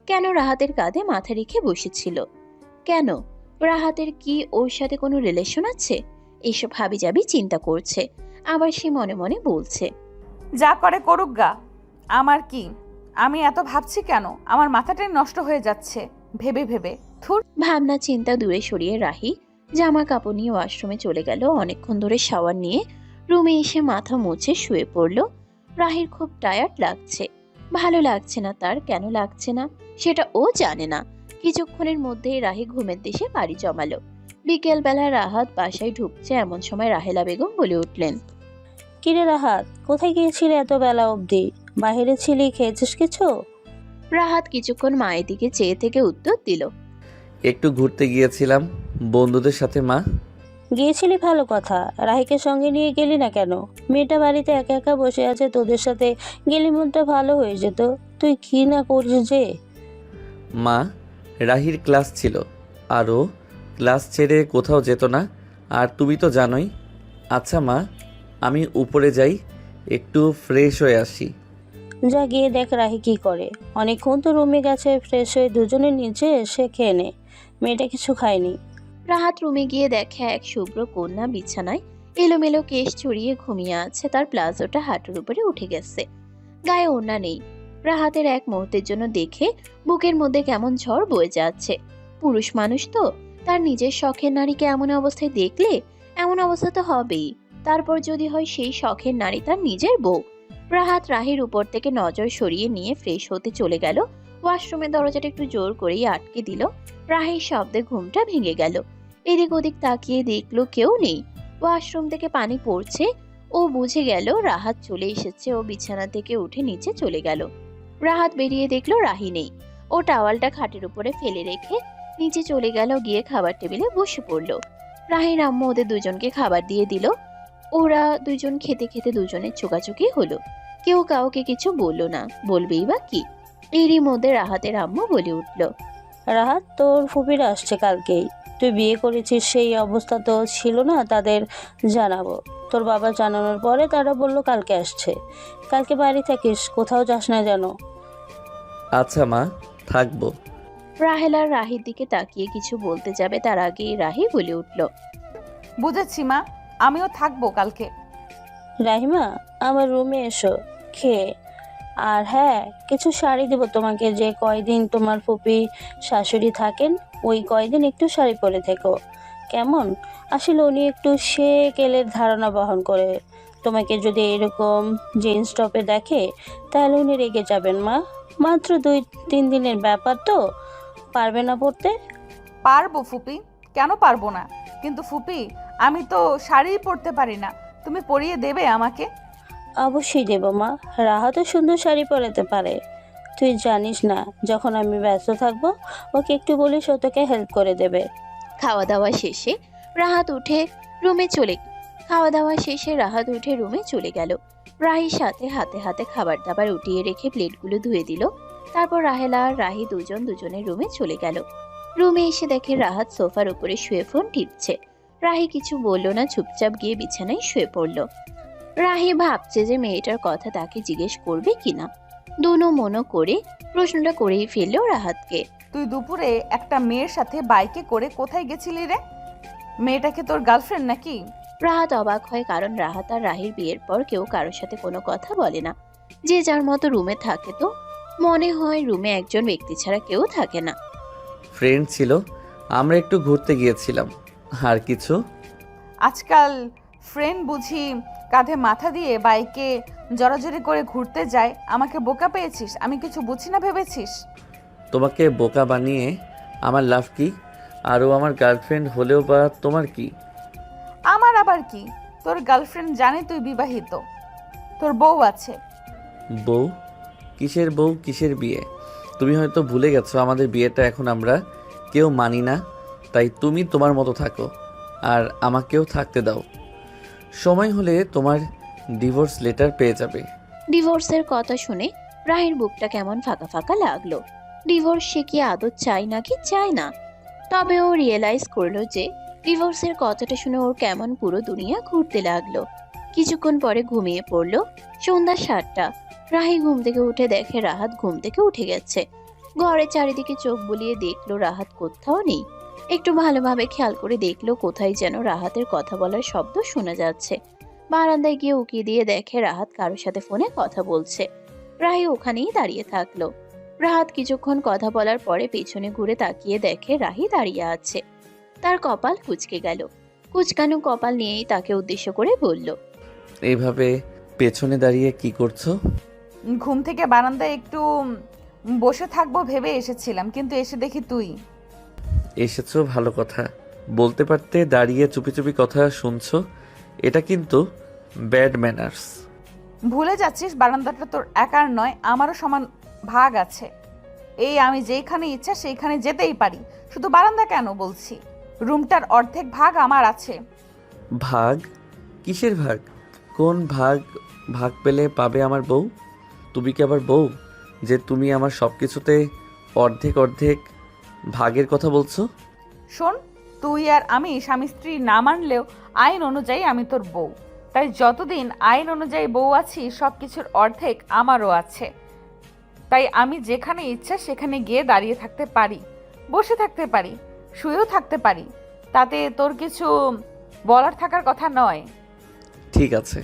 কেন রাহাতের কাঁধে মাথা রেখে বসেছিল, কেন রাহাতের কি ওর সাথে কোনো রিলেশন আছে। এইসব হাবিজাবি চিন্তা করছে। আবার সে মনে মনে বলছে, যা করে করুক গা, আমার কি? আমি এত ভাবছি কেন? আমার মাথাটাই নষ্ট হয়ে যাচ্ছে ভেবে ভেবে। থুর। ভাবনা চিন্তা দূরে সরিয়ে রাহি জামা কাপড় নিয়ে ওয়াশরুমে চলে গেল। অনেকক্ষণ ধরে শাওয়ার নিয়ে রুমে এসে মাথা মুছে শুয়ে পড়ল। রাহির খুব টায়ার্ড লাগছে, ভালো লাগছে না তার। কেন লাগছে না সেটা ও জানে না। কিছুক্ষণের মধ্যেই রাহি ঘুমের দেশে পাড়ি জমালো। বিকেলবেলা রাহাত বাসায় ঢুকছে, এমন সময় রাহেলা বেগম বলে উঠলেন, কিরে রাহাত, কোথায় গিয়েছিলি এত বেলা অবধি? বাইরে ছিলি, খেয়েছিস কিছু? রাহাত কিছুক্ষণ মায়ের দিকে চেয়ে থেকে উত্তর দিল, একটু ঘুরতে গিয়েছিলাম বন্ধুদের সাথে মা। গিয়েছিলি ভালো কথা, রাহিকে সঙ্গে নিয়ে গেলি না কেন? মেয়েটা বাড়িতে একা একা বসে আছে, তোদের সাথে গেলে মনটা ভালো হয়ে যেত। তুই কি না করিস যে? মা, রাহির ক্লাস ছিল আর ও ক্লাস ছেড়ে কোথাও যেত না, আর তুমি তো জানোই। আচ্ছা মা, আমি উপরে যাই, একটু ফ্রেশ হয়ে আসি। যা গিয়ে দেখ রাহি কি করে। অনেকক্ষণ তো রুমে গেছে, ফ্রেশ হয়ে দুজনে নিচে এসে খেয়ে নে। মেয়েটা কিছু খায়নি। রাহাত রুমে গিয়ে দেখে এক শুভ্র কন্যা বিছানায় এলোমেলো কেশ ছড়িয়ে ঘুমিয়ে আছে। তার প্লাজোটা হাঁটুর উপরে উঠে গেছে, গায়ে ওড়না নেই। রাহাতের এক মুহূর্তের জন্য দেখে বুকের মধ্যে কেমন ঝড় বয়ে যাচ্ছে। পুরুষ মানুষ তো, তার নিজের শখের নারীকে এমন অবস্থায় দেখলে এমন অবস্থা তো হবেই। তারপর যদি হয় সেই শখের নারী তার নিজের বউ। রাহাত রাহির উপর থেকে নজর সরিয়ে নিয়ে ফ্রেশ হতে চলে গেল। ওয়াশরুমের দরজাটা একটু জোর করেই আটকে দিল। রাহির শব্দে ঘুমটা ভেঙে গেল। এদিক ওদিক তাকিয়ে দেখলো কেউ নেই। ওয়াশরুম থেকে পানি পড়ছে। ও বুঝে গেল রাহাত চলে এসেছে। ও বিছানা থেকে উঠে নিচে চলে গেল। রাহাত বেরিয়ে দেখলো রাহি নেই। ও টাওয়ালটা খাটের উপরে ফেলে রেখে নিচে চলে গেল, গিয়ে খাবার টেবিলে বসে পড়লো। রাহির আম্মু ওদের দুজনকে খাবার দিয়ে দিল। ওরা দুজন খেতে খেতে দুজনের চোকাচুকি হলো। কেউ কাউকে কিছু বললো না, বলবেই বা কি। এরই মধ্যে রাহাতের আম্মু বলে উঠল, রাহাত, তোর ফুপিরা আসছে কালকেই। তুই বিয়ে করেছিস সেই অবস্থা তো ছিল না তাদের জানাবো। তোর বাবা জানানোর পরে তারা বলল কালকে আসছে। কালকে বাড়ি থাকিস, কোথাও যাস না যেন। আচ্ছা মা, থাকবো। রাহেলার রাহির দিকে তাকিয়ে কিছু বলতে যাবে তার আগেই রাহি বলে উঠল, বুঝেছি মা, আমিও থাকবো কালকে। রাহিমা, আমার রুমে এসো খেয়ে। আর হ্যাঁ, কিছু শাড়ি দেবো তোমাকে। যে কয়দিন তোমার ফুপি শাশুড়ি থাকেন ওই কয়দিন একটু শাড়ি পরে থেকো, কেমন? আসলে উনি একটু সেকেলের ধারণা বহন করে। তোমাকে যদি এরকম জিন্স টপে দেখে তাহলে উনি রেগে যাবেন মা। মাত্র 2-3 দিনের ব্যাপার তো, পারবে না পড়তে? পারবো ফুপি, কেন পারবো না? কিন্তু ফুপি, আমি তো শাড়ি পরতে পারি না, তুমি পরিয়ে দেবে আমাকে? অবশ্যই দেবো মা, রাহাতও সুন্দর শাড়ি পরাতে পারে। তুই জানিস না, যখন আমি ব্যস্ত থাকবো ওকে একটু বলিস ও তোকে হেল্প করে দেবে। খাওয়া দাওয়া শেষে রাহাত উঠে রুমে চলে গেল। রাহির সাথে হাতে হাতে খাবার দাবার উঠিয়ে রেখে প্লেটগুলো ধুয়ে দিল। তারপর রাহেলা আর রাহি দুজনের রুমে চলে গেল। রুমে এসে দেখে রাহাত সোফার উপরে শুয়ে ফোন টিপছে। রাহি কিছু বলল না, চুপচাপ গিয়ে বিছানায় শুয়ে পড়ল। রাহি ভাবছে যে মেয়েটার কথা তাকে জিজ্ঞেস করবে কিনা। দোনো মনো করে প্রশ্নটা করেই ফেললো রাহাতকে। তুই দুপুরে একটা মেয়ের সাথে বাইকে করে কোথায় গেছিলি রে? মেয়েটাকে তোর গার্লফ্রেন্ড নাকি? রাহাত অবাক হয়, কারণ রাহাত আর রাহির বিয়ের পর কেউ কারোর সাথে কোনো কথা বলে না। যে যার মতো রুমে থাকে। তো মনে হয় রুমে একজন ব্যক্তি ছাড়া কেউ থাকে না। ফ্রেন্ড ছিল, আমরা একটু ঘুরতে গিয়েছিলাম, আর কিছু। আজকাল ফ্রেন্ড বুঝি কাঁধে মাথা দিয়ে বাইকে জড়াজড়ি করে ঘুরতে যায়। আমাকে বোকা পেয়েছিস? আমি কিছু বুঝি না ভেবেছিস? তোমাকে বোকা বানিয়ে আমার লাভ কি? আরও আমার গার্লফ্রেন্ড হলেও বা তোমার কি? আমার আবার কি? তোর গার্লফ্রেন্ড জানে তুই বিবাহিত, তোর বউ আছে। বউ? কিসের বউ, কিসের বিয়ে? তুমি হয়তো ভুলে গেছো আমাদের বিয়েটা এখন আমরা কেউ মানি না, তাই তুমি তোমার মতো থাকো আর আমাকেও থাকতে দাও। সময় হলে তোমার ডিভোর্স লেটার পেয়ে যাবে। ডিভোর্সের কথা শুনে রাহির বুকটা কেমন ফাঁকা ফাঁকা লাগলো। ডিভোর্স সে কি আদৌ চায় নাকি চায় না? তবে ও রিয়েলাইজ করলো যে ডিভোর্সের কথাটা শুনে ওর কেমন পুরো দুনিয়া ঘুরতে লাগলো। কিছুক্ষণ পরে ঘুমিয়ে পড়লো। সন্ধ্যা 7টা। রাহি ঘুম থেকে উঠে দেখে রাহাত ঘুম থেকে উঠে গেছে। ঘরের চারিদিকে চোখ বুলিয়ে দেখলো রাহাত কোথাও নেই। একটু ভালোভাবে খেয়াল করে দেখলো কোথায় যেন রাহাতের কথা বলার শব্দ শোনা যাচ্ছে। বারান্দায় গিয়ে উকি দিয়ে দেখে রাহাত কারোর সাথে ফোনে কথা বলছে। রাহি ওখানেই দাঁড়িয়ে থাকলো। রাহাত কিছুক্ষণ কথা বলার পরে পেছনে ঘুরে তাকিয়ে দেখে রাহি দাঁড়িয়ে আছে। তার কপাল কুঁচকে গেল। কুচকানো কপাল নিয়েই তাকে উদ্দেশ্য করে বলল, এইভাবে পেছনে দাঁড়িয়ে কি করছো? ঘুম থেকে বারান্দায় একটু বসে থাকবো ভেবে এসেছিলাম, কিন্তু এসে দেখি তুই। এসেছো ভালো কথা, বলতে পারতে দাঁড়িয়ে চুপি চুপি কথা শুনছো। এটা কিন্তু ব্যাড ম্যানার্স। ভুলে যাচ্ছিস বারান্দাটা তোর একার নয়, আমারও সমান ভাগ আছে। এই আমি যেখানে ইচ্ছা সেইখানে যেতেই পারি, শুধু বারান্দা কেন বলছি। রুমটার অর্ধেক ভাগ আমার আছে। ভাগ? কিসের ভাগ? কোন ভাগ? ভাগ পেলে পাবে আমার বউ? তুমি কি আবার বউ যে তুমি আমার সব কিছুতে অর্ধেক অর্ধেক ভাগের কথা বলছো? শোন, তুই আর আমি স্বামী স্ত্রী না মানলেও আইন অনুযায়ী আমি তোর বউ। তাই যতদিন আইন অনুযায়ী বউ আছি সব কিছুর অর্ধেক আমারও আছে। তাই আমি যেখানে ইচ্ছা সেখানে গিয়ে দাঁড়িয়ে থাকতে পারি, বসে থাকতে পারি, শুয়েও থাকতে পারি। তাতে তোর কিছু বলার থাকার কথা নয়। ঠিক আছে,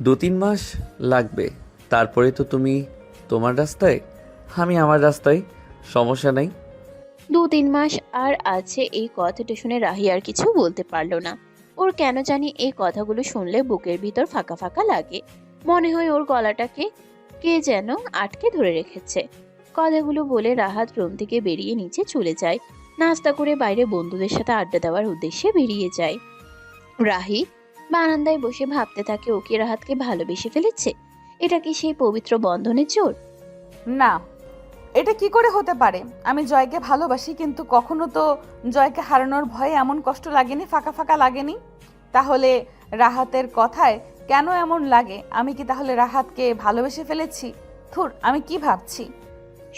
2-3 মাস লাগবে, তারপরে তো তুমি তোমার রাস্তায়, আমি আমার রাস্তায়, সমস্যা নেই। 2-3 মাস আর আছে। এই কথাটা শুনে রাহি আর কিছু বলতে পারলো না। ওর কেন জানি এই কথাগুলো শুনলে বুকের ভিতর ফাঁকা ফাঁকা লাগে। মনে হয় ওর গলাটাকে কে যেন আটকে ধরে রেখেছে। কথাগুলো বলে রাহাত রুম থেকে বেরিয়ে নিচে চলে যায়। নাস্তা করে বাইরে বন্ধুদের সাথে আড্ডা দেওয়ার উদ্দেশ্যে বেরিয়ে যায়। রাহি বারান্দায় বসে ভাবতে থাকে, ও কি রাহাতকে ভালোবেসে ফেলেছে? এটা কি সেই পবিত্র বন্ধনের জোর? না, এটা কি করে হতে পারে? আমি জয়কে ভালোবাসি, কিন্তু কখনো তো জয়কে হারানোর ভয়ে এমন কষ্ট লাগেনি, ফাঁকা ফাঁকা লাগেনি। তাহলে রাহাতের কথায় কেন এমন লাগে? আমি কি তাহলে রাহাতকে ভালোবেসে ফেলেছি? ধুর, আমি কি ভাবছি।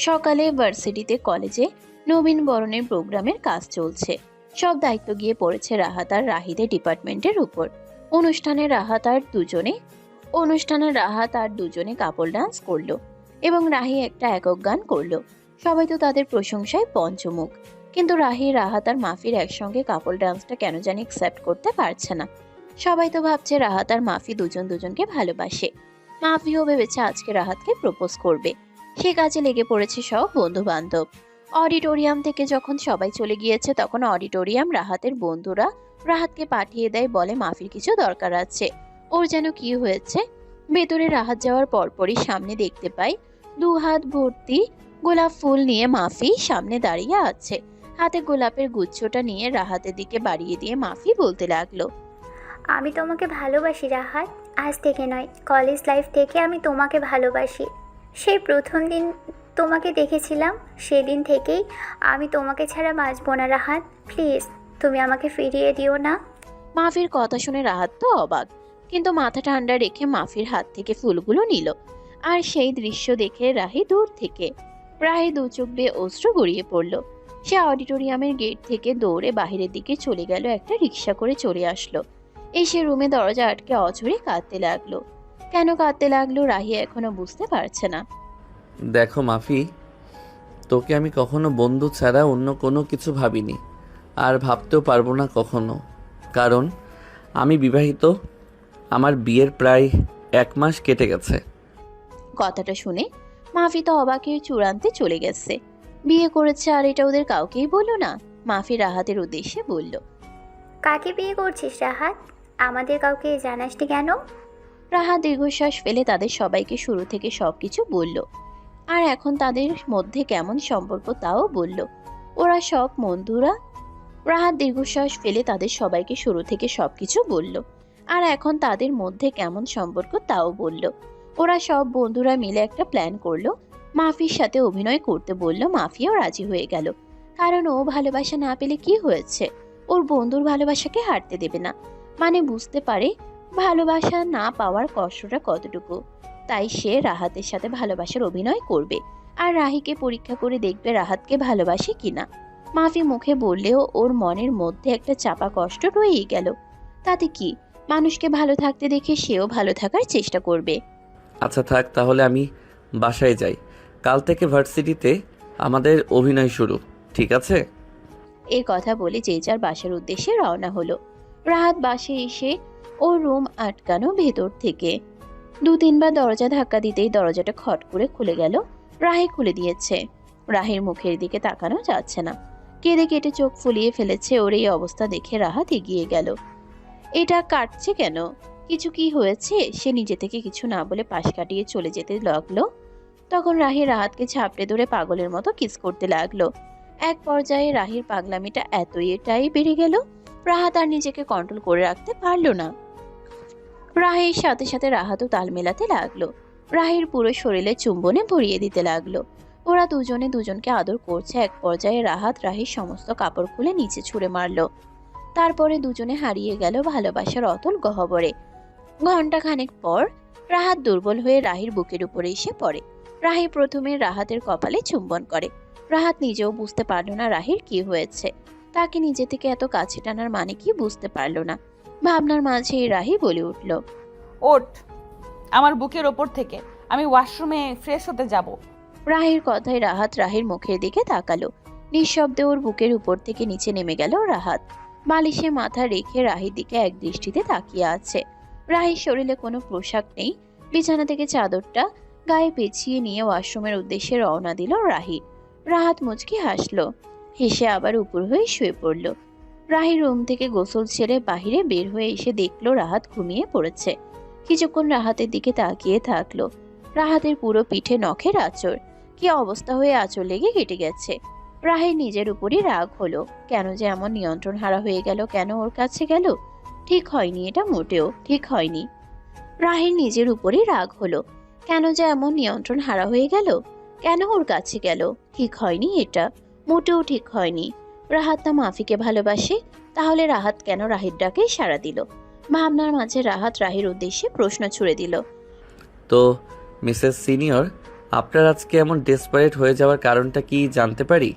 সকালে ভার্সিটিতে কলেজে নবীন বরণের প্রোগ্রামের কাজ চলছে। সব দায়িত্ব গিয়ে পড়েছে রাহাত আর রাহিদের ডিপার্টমেন্টের উপর। অনুষ্ঠানে রাহাত আর দুজনে কাপল ডান্স করলো এবং রাহি একটা একক গান করলো। সবাই তো তাদের প্রশংসায় পঞ্চমুখ, কিন্তু রাহি, রাহাত আর মাফির একসঙ্গে কাপল ডান্সটা কেন জানি অ্যাকসেপ্ট করতে পারছে না। সবাই তো ভাবছে রাহাত আর মাফি দুজন দুজনকে ভালোবাসে। মাফিও ভেবেছে আজকে রাহাতকে প্রপোজ করবে। সে কাজে লেগে পড়েছে সব বন্ধু বান্ধব। অডিটোরিয়াম থেকে যখন সবাই চলে গিয়েছে, তখন অডিটোরিয়াম রাহাতের বন্ধুরা রাহাতকে পাঠিয়ে দেয়, বলে মাফির কিছু দরকার আছে। ওর যেন কি হয়েছে। ভেতরে রাহাত যাওয়ার পরপরই সামনে দেখতে পাই 2 হাত ভর্তি গোলাপ ফুল নিয়ে মাফি সামনে দাঁড়িয়ে আছে। হাতে গোলাপের গুচ্ছটা নিয়ে রাহাতের দিকে বাড়িয়ে দিয়ে মাফি বলতে লাগলো, আমি তোমাকে ভালোবাসি রাহাত। আজ থেকে নয়, কলেজ লাইফ থেকে আমি তোমাকে ভালোবাসি। সেই প্রথম দিন তোমাকে দেখেছিলাম, সেদিন থেকেই আমি তোমাকে ছাড়া বাঁচবো না রাহাত। প্লিজ, তুমি আমাকে ফিরিয়ে দিও না। মাফির কথা শুনে রাহাত তো অবাক, কিন্তু মাথা ঠান্ডা রেখে মাফির হাত থেকে ফুলগুলো নিল। আর সেই দৃশ্য দেখে রাহি দূর থেকে প্রায় 2 চোখ বেয়ে অশ্রু গড়িয়ে পড়ল। সে অডিটোরিয়ামের গেট থেকে দৌড়ে বাহিরের দিকে চলে গেল। একটা রিক্সা করে চলে আসলো। এসে রুমে দরজা আটকে অঝরে কাঁদতে লাগলো। কেন কাঁদতে লাগলো রাহি এখনো বুঝতে পারছে না। দেখো মাফি, তোকে আমি কখনো বন্ধু ছাড়া অন্য কোনো কিছু ভাবিনি। আর ভাবতেও পারবো না কখনো, কারণ আমি বিবাহিত। আমার বিয়ের প্রায় 1 মাস কেটে গেছে। কথাটা শুনে মাফি তো অবাকের চূড়ান্তে চলে গেছে। বিয়ে করেছে আর এটা ওদের কাউকেই বললো না। মাফি রাহাতের উদ্দেশ্যে বলল, কাকে বিয়ে করছিস রাহাত? আমাদের কাউকে জানাসনি কেন? রাহাত দীর্ঘশ্বাস ফেলে তাদের সবাইকে শুরু থেকে সবকিছু বলল। আর এখন তাদের মধ্যে কেমন সম্পর্ক তাও বলল। ওরা সব বন্ধুরা। রাহাত দীর্ঘশ্বাস ফেলে তাদের সবাইকে শুরু থেকে সবকিছু বলল। আর এখন তাদের মধ্যে কেমন সম্পর্ক তাও বলল। ওরা সব বন্ধুরা মিলে একটা প্ল্যান করলো। মাফির সাথে অভিনয় করতে বলল। মাফিও রাজি হয়ে গেল, কারণ ও ভালোবাসা না পেলে কি হয়েছে, ওর বন্ধুর ভালোবাসাকে হারতে দেবে না। মানে বুঝতে পারে ভালোবাসা না পাওয়ার কষ্টটা কতটুকু। তাই সে রাহাতের সাথে ভালোবাসার অভিনয় করবে আর রাহিকে পরীক্ষা করে দেখবে রাহাতকে ভালোবাসে কিনা। মাফি মুখে বললেও ওর মনের মধ্যে একটা চাপা কষ্ট রয়েই গেল। তাতে কি, মানুষকে ভালো থাকতে দেখে সেও ভালো থাকার চেষ্টা করবে। আচ্ছা থাক, তাহলে আমি বাসায় যাই। কাল থেকে ভার্সিটিতে আমাদের অভিনয় শুরু, ঠিক আছে? এই কথা বলে যে যার বাসার উদ্দেশ্যে রওনা হলো। রাহাত বাসে এসে ওর রুম আটকানো ভেতর থেকে 2-3 বার দরজা ধাক্কা দিতেই দরজাটা খট করে খুলে গেল। রাহি খুলে দিয়েছে। রাহির মুখের দিকে তাকানো যাচ্ছে না। কেঁদে কেটে চোখ ফুলিয়ে ফেলেছে। ওর এই অবস্থা দেখে রাহাত এগিয়ে গেল। এটা কাটছে কেন? কিছু কি হয়েছে? সে নিজে থেকে কিছু না বলে পাশ কাটিয়ে চলে যেতে লাগলো। তখন রাহি রাহাতকে ঝাপটে ধরে পাগলের মতো কিস করতে লাগলো। এক পর্যায়ে রাহির পাগলামিটা এতটাই বেড়ে গেল, রাহাত আর নিজেকে কন্ট্রোল করে রাখতে পারলো না। রাহির সাথে সাথে রাহাতও তাল মেলাতে লাগলো। রাহির পুরো শরীরে চুম্বনে ভরিয়ে দিতে লাগলো। ওরা দুজনে দুজনকে আদর করছে। এক পর্যায়ে রাহাত রাহির সমস্ত কাপড় খুলে নিচে ছুঁড়ে মারলো। তারপরে দুজনে হারিয়ে গেল ভালোবাসার অতল গহ্বরে। ঘন্টাখানেক পর রাহাত দুর্বল হয়ে রাহির বুকের উপরে এসে পড়ে। রাহি প্রথমে রাহাতের কপালে চুম্বন করে। রাহাত নিজেও বুঝতে পারলো না রাহির কি হয়েছে। তাকে নিজে থেকে এত কাছে টানার মানে কি বুঝতে পারলো না। ভাবনার মাঝেই রাহি বলে উঠল, ওঠ আমার বুকের ওপর থেকে, আমি ওয়াশরুমে ফ্রেশ হতে যাব। রাহির কথায় রাহাত রাহির মুখের দিকে তাকালো। নিঃশব্দে ওর বুকের উপর থেকে নিচে নেমে গেল রাহাত। বালিশে মাথা রেখে রাহির দিকে এক দৃষ্টিতে তাকিয়ে আছে। রাহির শরীরে কোনো পোশাক নেই। বিছানা থেকে চাদরটা গায়ে পেঁচিয়ে নিয়ে ওয়াশরুমের উদ্দেশ্যে রওনা দিল রাহি। রাহাত মুচকি হাসলো, হেসে আবার উপর হয়ে শুয়ে পড়ল। রাহি রুম থেকে গোসল ছেড়ে বাহিরে বের হয়ে এসে দেখলো রাহাত ঘুমিয়ে পড়েছে। কিছুক্ষণ রাহাতের দিকে তাকিয়ে থাকলো। রাহাতের পুরো পিঠে নখের আঁচড়। কি অবস্থা হয়ে আঁচড় লেগে কেটে গেছে। রাহির নিজের উপরই রাগ হলো। কেন যে এমন নিয়ন্ত্রণ হারা হয়ে গেল, কেন ওর কাছে গেল? ঠিক হয়নি, এটা মোটেও ঠিক হয়নি। রাহির নিজের উপরই রাগ হলো। কেন যে এমন নিয়ন্ত্রণ হারা হয়ে গেল, কেন ওর কাছে গেল? ঠিক হয়নি, এটা মোটেও ঠিক হয়নি। রাহাত না মাফিকে ভালোবাসে, তাহলে রাহাত কেন রাহির ডাকে সাড়া দিল? ভাবনার মাঝে রাহাত রাহির উদ্দেশ্যে প্রশ্ন ছুড়ে দিল, তো মিসেস সিনিয়র, আপনার আজকে এমন ডেসপারেট হয়ে যাওয়ার কারণটা কি জানতে পারি?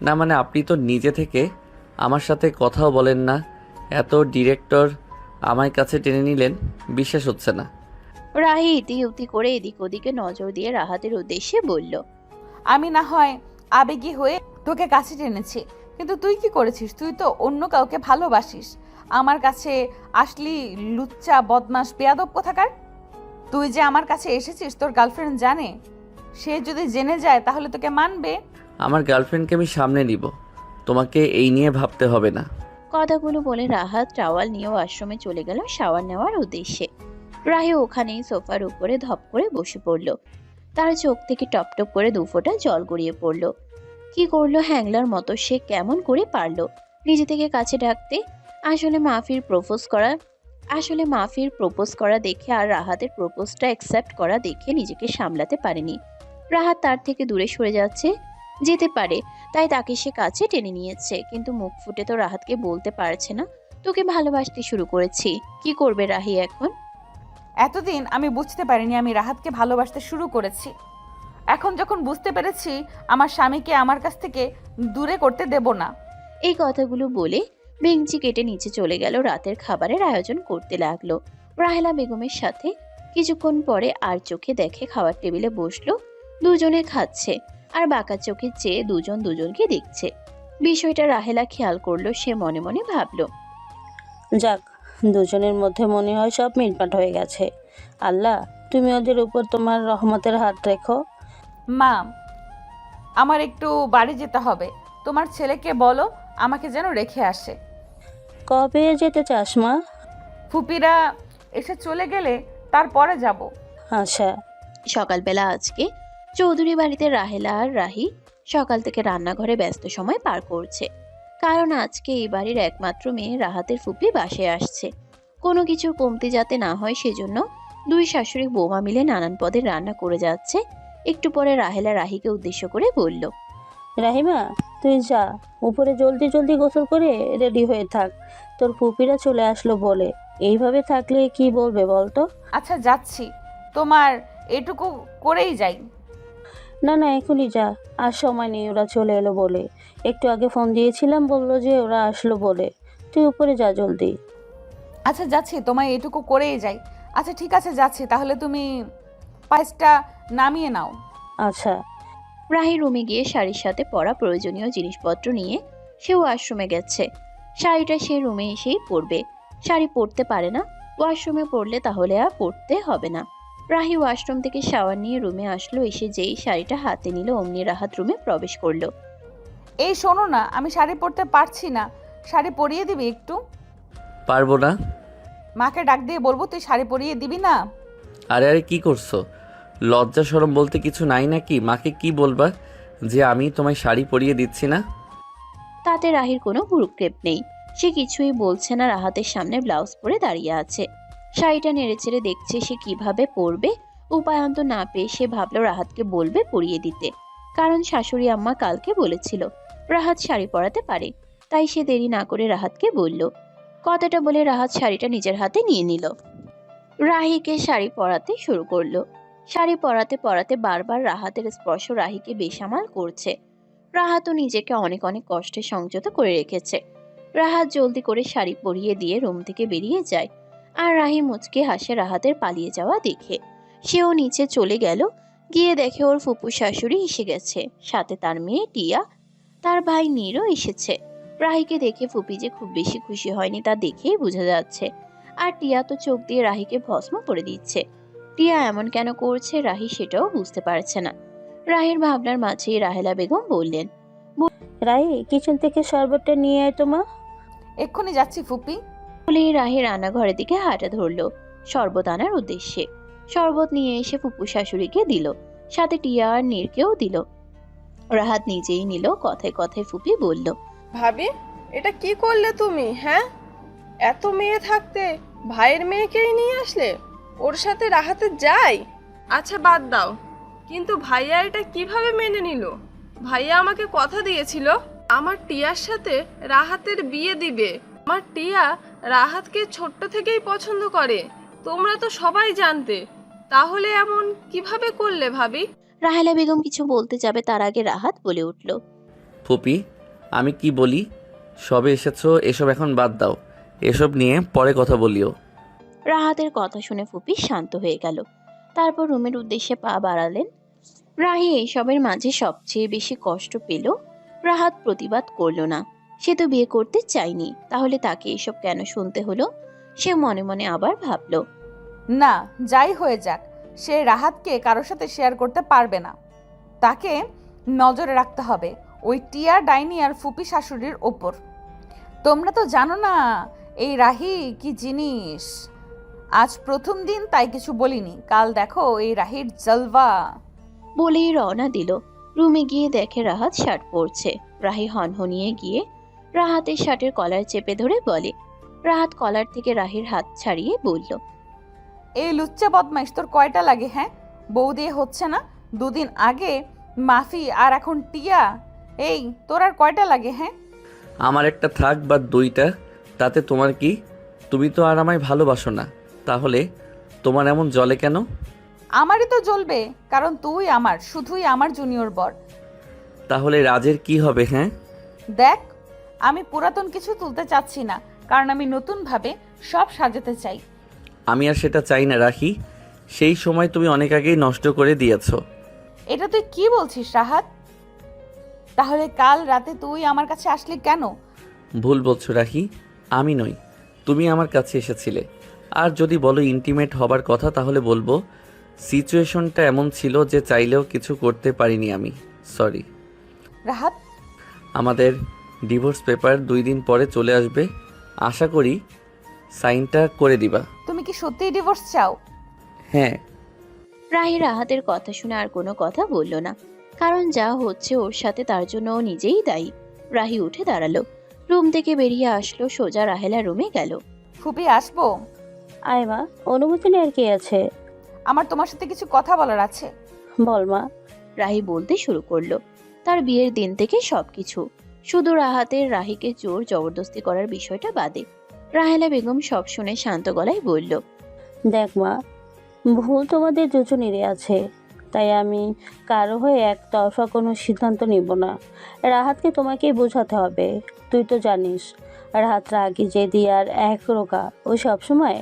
না মানে আপনি তো নিজে থেকে আমার সাথে কথাও বলেন না, এত ডিরেক্টর আমার কাছে টেনে নিলেন, বিশ্বাস হচ্ছে না। রাহি ইতিউতি করে এদিক ওদিকে নজর দিয়ে রাহাতের উদ্দেশ্যে বলল, আমি না হয় আবেগী হয়ে তোকে কাছে টেনেছি, কিন্তু তুই কি করেছিস? তুই তো অন্য কাউকে ভালোবাসিস। আমার কাছে আসলি লুচ্চা বদমাস বেয়াদব কোথাকার। তুই যে আমার কাছে এসেছিস তোর গার্লফ্রেন্ড জানে? সে যদি জেনে যায় তাহলে তোকে মানবে? আমার গার্লফ্রেন্ডকে আমি সামনে নিব, তোমাকে এই নিয়ে ভাবতে হবে না। কথাগুলো বলে রাহাত টাওয়াল নিয়ে ওয়াশরুমে চলে গেল শাওয়ার নেওয়ার উদ্দেশ্যে। রাহি ওখানেই সোফার উপরে ধপ করে বসে পড়ল। তার চোখ থেকে টপটপ করে 2 ফোঁটা জল গড়িয়ে পড়ল। কি করলো হ্যাংলার মতো, সে কেমন করে পারলো নিজে থেকে কাছে ডাকতে? আসলে মাফির প্রপোজ করা দেখে আর রাহাতের প্রপোজটা অ্যাকসেপ্ট করা দেখে নিজেকে সামলাতে পারেনি। রাহাত তার থেকে দূরে সরে যেতে পারে, তাই তাকে সে কাছে টেনে নিয়েছে। কিন্তু মুখ ফুটে তো রাহাতকে বলতে পারছে না, তোকে ভালোবাসতে শুরু করেছি। কি করবে রাহি এখন? এতদিন আমি বুঝতে পারিনি আমি রাহাতকে ভালোবাসতে শুরু করেছি। এখন যখন বুঝতে পেরেছি আমার স্বামীকে আমার কাছ থেকে দূরে করতে দেব না। এই কথাগুলো বলে বেঞ্চি কেটে নিচে চলে গেল। রাতের খাবারের আয়োজন করতে লাগলো। রাহেলা বেগমের সাথে কিছুক্ষণ পরে আর চোখে দেখে খাওয়ার টেবিলে বসলো। দুজনে খাচ্ছে আর বাঁকা চোখে চেয়ে দুজন দুজনকে দেখছে। বিষয়টা রাহেলা খেয়াল করলো। সে মনে মনে ভাবলো, যাক, দুজনের মধ্যে মনে হয় সব মিটমাট হয়ে গেছে। আল্লাহ, তুমি ওদের উপর তোমার রহমতের হাত রেখো। মা, আমার একটু বাড়ি যেতে হবে। তোমার ছেলেকে বলো আমাকে যেন রেখে আসে। কবে যেতে চাস মা? ফুপিরা এসে চলে গেলে তারপরে যাব। আচ্ছা। সকালবেলা আজকে চৌধুরী বাড়িতে রাহেলা আর রাহি সকাল থেকে রান্নাঘরে ব্যস্ত সময় পার করছে। কারণ আজকে এই বাড়ির একমাত্র মেয়ে রাহাতের ফুপি বাসায় আসছে। কোনো কিছুর কমতি যাতে না হয় সেজন্য দুই শাশুড়ি বৌমা মিলে নানান পদের রান্না করে যাচ্ছে। একটু পরে রাহেলা রাহিকে উদ্দেশ্য করে বলল, রাহিমা, তুই যা, উপরে জলদি জলদি গোসল করে রেডি হয়ে থাক। তোর ফুপিরা চলে আসলো বলে। এইভাবে থাকলে কি বলবে বলতো? আচ্ছা যাচ্ছি, তোমার এটুকু করেই যাই। না না, এখনই যা, আর সময় নেই, ওরা চলে এলো বলে। একটু আগে ফোন দিয়েছিলাম, বললো যে ওরা আসলো বলে। তুই উপরে যা জলদি। আচ্ছা যাচ্ছি, তোমায় এটুকু করেই যাই। আচ্ছা ঠিক আছে যাচ্ছি, তাহলে তুমি পায়েসটা নামিয়ে নাও। আচ্ছা। রাহি রুমে গিয়ে শাড়ির সাথে পরা প্রয়োজনীয় জিনিসপত্র নিয়ে সেও ওয়াশরুমে গেছে। শাড়িটা সে রুমে এসেই পরবে। শাড়ি পরতে পারে না, ওয়াশরুমে পরলে তাহলে আর পরতে হবে না। রাহি ওয়াশরুম থেকে শাওয়ার নিয়ে রুমে আসলো। এসে যেই শাড়িটা হাতে নিল অমনি রাহাত রুমে প্রবেশ করলো। এই শোনো না, আমি শাড়ি পরতে পারছি না, শাড়ি পরিয়ে দিবি একটু? পারবো না। মাকে ডাক দিয়ে বলবো তুই শাড়ি পরিয়ে দিবি না? আরে আরে কি করছো? লজ্জা শরম বলতে কিছু নাই নাকি? মাকে কি বলবা যে আমি তোমায় শাড়ি পরিয়ে দিচ্ছি না? তাতে রাহির কোনো ভ্রুক্ষেপ নেই। সে কিছুই বলছে না, রাহাতের সামনে ব্লাউজ পরে দাঁড়িয়ে আছে। শাড়িটা নেড়েচেড়ে দেখছে সে কিভাবে পরবে। উপায়ন্ত না পেয়ে সে ভাবলো রাহাতকে বলবে পরিয়ে দিতে, কারণ শাশুড়ি আম্মা কালকে বলেছিল রাহাত শাড়ি পরাতে পারে। তাই সে দেরি না করে রাহাতকে বলল। কথাটা বলে রাহাত শাড়িটা নিজের হাতে নিয়ে নিল। রাহিকে শাড়ি পরাতে শুরু করলো। শাড়ি পরাতে পরাতে বারবার রাহাতের স্পর্শ রাহিকে বেসামাল করছে। রাহাতও নিজেকে অনেক অনেক কষ্টে সংযত করে রেখেছে। রাহাত জলদি করে শাড়ি পরিয়ে দিয়ে রুম থেকে বেরিয়ে যায়। আর রাহি মুচকে হাসে রাহাতের পালিয়ে যাওয়া দেখে। সেও নিচে চলে গেল। গিয়ে দেখে ওর ফুপু শাশুড়ি এসে গেছে, সাথে তার মেয়ে টিয়া, তার ভাই নীরও এসেছে। রাহিকে দেখে ফুপি যে খুব বেশি খুশি হয়নি তা দেখেই বোঝা যাচ্ছে। আর টিয়া তো চোখ দিয়ে রাহিকে ভস্ম করে দিচ্ছে। টিয়া এমন কেন করছে রাহি সেটাও বুঝতে পারছে না। রাহির ভাবনার মাঝেই রাহেলা বেগম বললেন, রাহি, কিচেন থেকে শরবতটা নিয়ে আয় তো মা। এক্ষুনি যাচ্ছি ফুপি। বলেই রাহি রান্নাঘরের দিকে হাঁটা ধরলো শরবত আনার উদ্দেশ্যে। শরবত নিয়ে এসে ফুপু শাশুড়িকে দিল, সাথে টিয়া আর নীরকেও দিল। রাহাত নিজেই নিল। কথায় কথায় ফুপি বলল, ভাবি, এটা কি করলে তুমি? হ্যাঁ, এত মেয়ে থাকতে ভাইয়ের মেয়েকেই নিয়ে আসলে? ওর সাথে রাহাতে যাই? আচ্ছা বাদ দাও, কিন্তু ভাইয়া এটা কিভাবে মেনে নিল? ভাইয়া আমাকে কথা দিয়েছিল আমার টিয়ার সাথে রাহাতের বিয়ে দিবে। আমার টিয়া রাহাতকে ছোট্ট থেকেই পছন্দ করে, তোমরা তো সবাই জানতে, তাহলে এমন কিভাবে করলে ভাবি? রাহেলা বেগম কিছু বলতে যাবে তার আগে রাহাত বলে উঠল, ফুপি, আমি কি বলি? সবে এসেছো, এসব এখন বাদ দাও। এসব নিয়ে পরে কথা বলিও। রাহাতের কথা শুনে ফুপি শান্ত হয়ে গেল। তারপর রুমের উদ্দেশ্যে পা বাড়ালেন। রাহি এইসবের মাঝে সবচেয়ে বেশি কষ্ট পেল। রাহাত প্রতিবাদ করলো না। সে তো বিয়ে করতে চায়নি, তাহলে তাকে এসব কেন শুনতে হলো? সে মনে মনে আবার ভাবলো, না, যাই হয়ে যাক, সে রাহাতকে কারোর সাথে শেয়ার করতে পারবে না। তাকে নজরে রাখতে হবে ওই টিয়া, ডাইনি আর ফুপি শাশুড়ির ওপর। তোমরা তো জানো না এই রাহি কি জিনিস। আজ প্রথম দিন তাই কিছু বলিনি, কাল দেখো এই রাহির জলওয়া। বলেই রওনা দিল। রুমে গিয়ে দেখে রাহাত শার্ট পরছে। রাহি হনহনিয়ে গিয়ে রাহাতের শার্টের কলার চেপে ধরে বলে। রাহাত কলার থেকে রাহির হাত ছাড়িয়ে বলল, এই লুচ্চা বদমাইশ, তোর কয়টা লাগে? হ্যাঁ, বউ দিয়ে হচ্ছে না? দুদিন আগে মাফি আর এখন টিয়া। এই তোর আর কয়টা লাগে? হ্যাঁ, আমার একটা থাক বা দুইটা, তাতে তোমার কি? তুমি তো আর আমায় ভালোবাসো না, তাহলে তোমার এমন জলে কেন? আমারই তো জ্বলবে, কারণ তুই আমার, শুধুই আমার জুনিয়র বর। তাহলে রাজের কি হবে? হ্যাঁ, দেখ, আমি পুরাতন কিছু তুলতে চাচ্ছি না, কারণ আমি নতুনভাবে সব সাজাতে চাই। আমি আর সেটা চাই না রাখি। সেই সময় তুমি অনেক আগেই নষ্ট করে দিয়েছো। এটা তুই কি বলছিস রাহাত? তাহলে কাল রাতে তুই আমার কাছে আসলি কেন? ভুল বলছো রাহি, আমি নই, তুমি আমার কাছে এসেছিলে। আর যদি বলো ইন্টিমেট হবার কথা তাহলে বলবো সিচুয়েশনটা এমন ছিল যে চাইলেও কিছু করতে পারিনি আমি। সরি। রাহাত, আমাদের ডিভোর্স পেপার 2 দিন পরে চলে আসবে, আশা করি সাইনটা করে দিবা। তুমি কি সত্যিই ডিভোর্স চাও? হ্যাঁ। রাহি রাহাতের কথা শুনে আর কোনো কথা বলল না, কারণ যা হচ্ছে ওর সাথে তার জন্য ও নিজেই দায়ী। রাহি উঠে দাঁড়ালো, রুম থেকে বেরিয়ে আসলো, সোজা রাহেলা রুমে গেল। ফুপি আসবো? আয় মা, অনুমতি নেওয়ার কি আছে? আমার তোমার সাথে কিছু কথা বলার আছে। বল মা। রাহি বলতে শুরু করলো তার বিয়ের দিন থেকে সবকিছু, শুধু রাহাতের রাহিকে জোর জবরদস্তি করার বিষয়টা বাদে। রাহেলা বেগম সব শুনে শান্ত গলায় বলল, দেখ মা, ভুল তোমাদের দুজনেরই আছে, তাই আমি কারো হয়ে একতরফা কোনো সিদ্ধান্ত নিব না। রাহাতকে তোমাকেই বোঝাতে হবে। তুই তো জানিস রাহাত রাগি জেদি আর একরোকা, ও সবসময়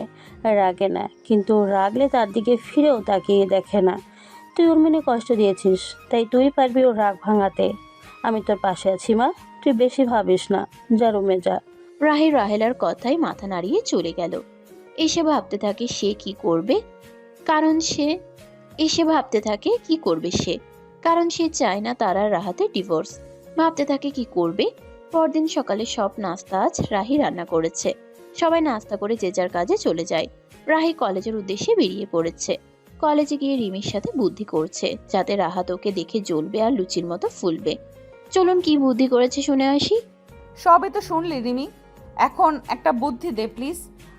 রাগে না, কিন্তু রাগলে তার দিকে ফিরেও তাকিয়ে দেখে না। তুই ওর মনে কষ্ট দিয়েছিস, তাই তুই পারবি ওর রাগ ভাঙাতে। আমি তোর পাশে আছি মা, তুই বেশি ভাবিস না, যা রুমে যা। রাহি রাহেলার কথায় মাথা নাড়িয়ে চলে গেল। এসে ভাবতে থাকে সে কি করবে, কারণ সে চায় না তার আর রাহাতের ডিভোর্স। ভাবতে থাকে কি করবে। পরদিন সকালে সব নাস্তা আজ রাহি রান্না করেছে। সবাই নাস্তা করে যে যার কাজে চলে যায়। রাহি কলেজের উদ্দেশ্যে বেরিয়ে পড়েছে। কলেজে গিয়ে রিমির সাথে বুদ্ধি করছে, যাতে রাহাত ওকে দেখে জ্বলবে আর লুচির মতো ফুলবে। চলুন কি বুদ্ধি করেছে শুনে আসি। সবই তো শুনলি রিমি, এখন একটা বুদ্ধি দে প্লিজ।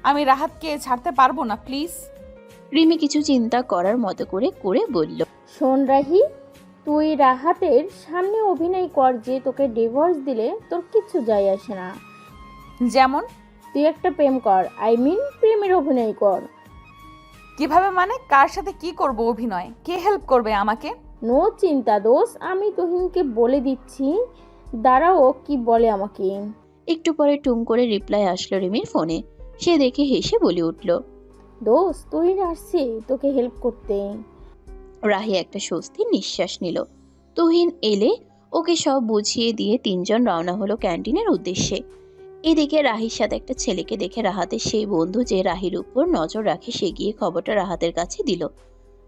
আমি রাহাতকে ছাড়তে পারবো না, প্লিজ। রিমি কিছু চিন্তা করার মতো করে বলল, শোন রাহি, তুই রাহাতের সামনে অভিনয় কর যে তোকে ডিভোর্স দিলে তোর কিচ্ছু যায় আসে না। যেমন? তুই একটা প্রেম কর, প্রেমের অভিনয় কর। কিভাবে মানে? কার সাথে কি করব অভিনয়? কে হেল্প করবে আমাকে? নো চিন্তা দোষ, আমি তুহিনকে বলে দিচ্ছি, দাঁড়াও কি বলে আমাকে। একটু পরে টুম করে রিপ্লাই আসলো রিমির ফোনে। সে দেখে হেসে বলে উঠল, দোষ তুহিন আসছে তোকে হেল্প করতে। রাহি একটা স্বস্তির নিঃশ্বাস নিল। তুহিন এলে ওকে সব বুঝিয়ে দিয়ে তিনজন রওনা হলো ক্যান্টিনের উদ্দেশ্যে। এদিকে রাহির সাথে একটা ছেলেকে দেখে রাহাতের সেই বন্ধু যে রাহির উপর নজর রাখে, সে গিয়ে খবরটা রাহাতের কাছে দিল।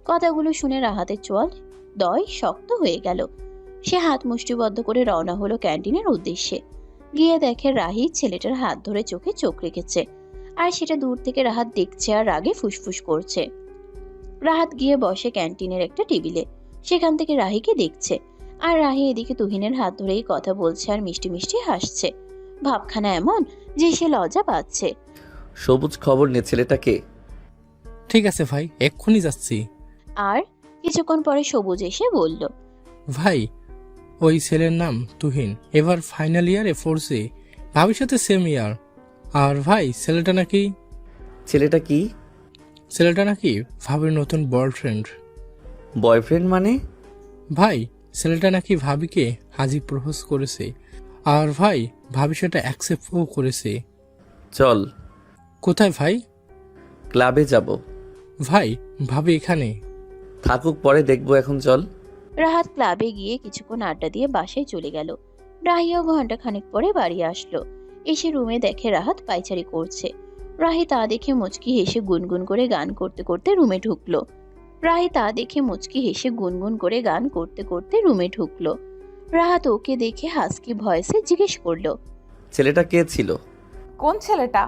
কথাগুলো শুনে রাহাতের চোয়াল দয় শক্ত হয়ে গেল। সে হাত মুষ্টিবদ্ধ করে রওনা হলো ক্যান্টিনের উদ্দেশ্যে। গিয়ে দেখে রাহি ছেলেটার হাত ধরে চোখে চোখ রেখেছে, আর সেটা দূর থেকে রাহাত দেখছে আর রাগে ফুসফুস করছে। রাহাত গিয়ে বসে ক্যান্টিনের একটা টেবিলে, সেখান থেকে রাহিকে দেখছে। আর রাহি এদিকে তুহিনের হাত ধরেই কথা বলছে আর মিষ্টি মিষ্টি হাসছে। ভাবখানা এমন যে সে লজ্জা পাচ্ছে। সবুজ খবর নে, ছেলেটাকে। ঠিক আছে ভাই, এক্ষুনি যাচ্ছি। আর কিছুক্ষণ পরে সবুজ এসে বলল, ভাই, ওই ছেলের নাম তুহিন, এবার ফাইনাল ইয়ারে ফোর্সে, ভাবির সাথে সেম ইয়ার। আর ভাই, ছেলেটা কি ভাবির নতুন বয়ফ্রেন্ড। বয়ফ্রেন্ড মানে? ভাই, ছেলেটা নাকি ভাবিকে আজই প্রপোজ করেছে। আর ভাই, ভাবি সেটা অ্যাকসেপ্টও করেছে। চল। কোথায় ভাই? ক্লাবে যাব। ভাই, ভাবি এখানে থাকুক, পরে দেখবো, এখন চল। রাহাত ক্লাবে গিয়ে কিছুক্ষণ আড্ডা দিয়ে বাসায় চলে গেল। রাহিও ঘন্টা খানেক পরে বাড়ি আসলো। এসে রুমে দেখে রাহাত পায়চারি করছে। রাহি তা দেখে মুচকি হেসে গুনগুন করে গান করতে করতে রুমে ঢুকলো। রাহাত ওকে দেখে হাসকি ভয়েসে জিজ্ঞেস করলো, ছেলেটা কে ছিল? কোন ছেলেটা?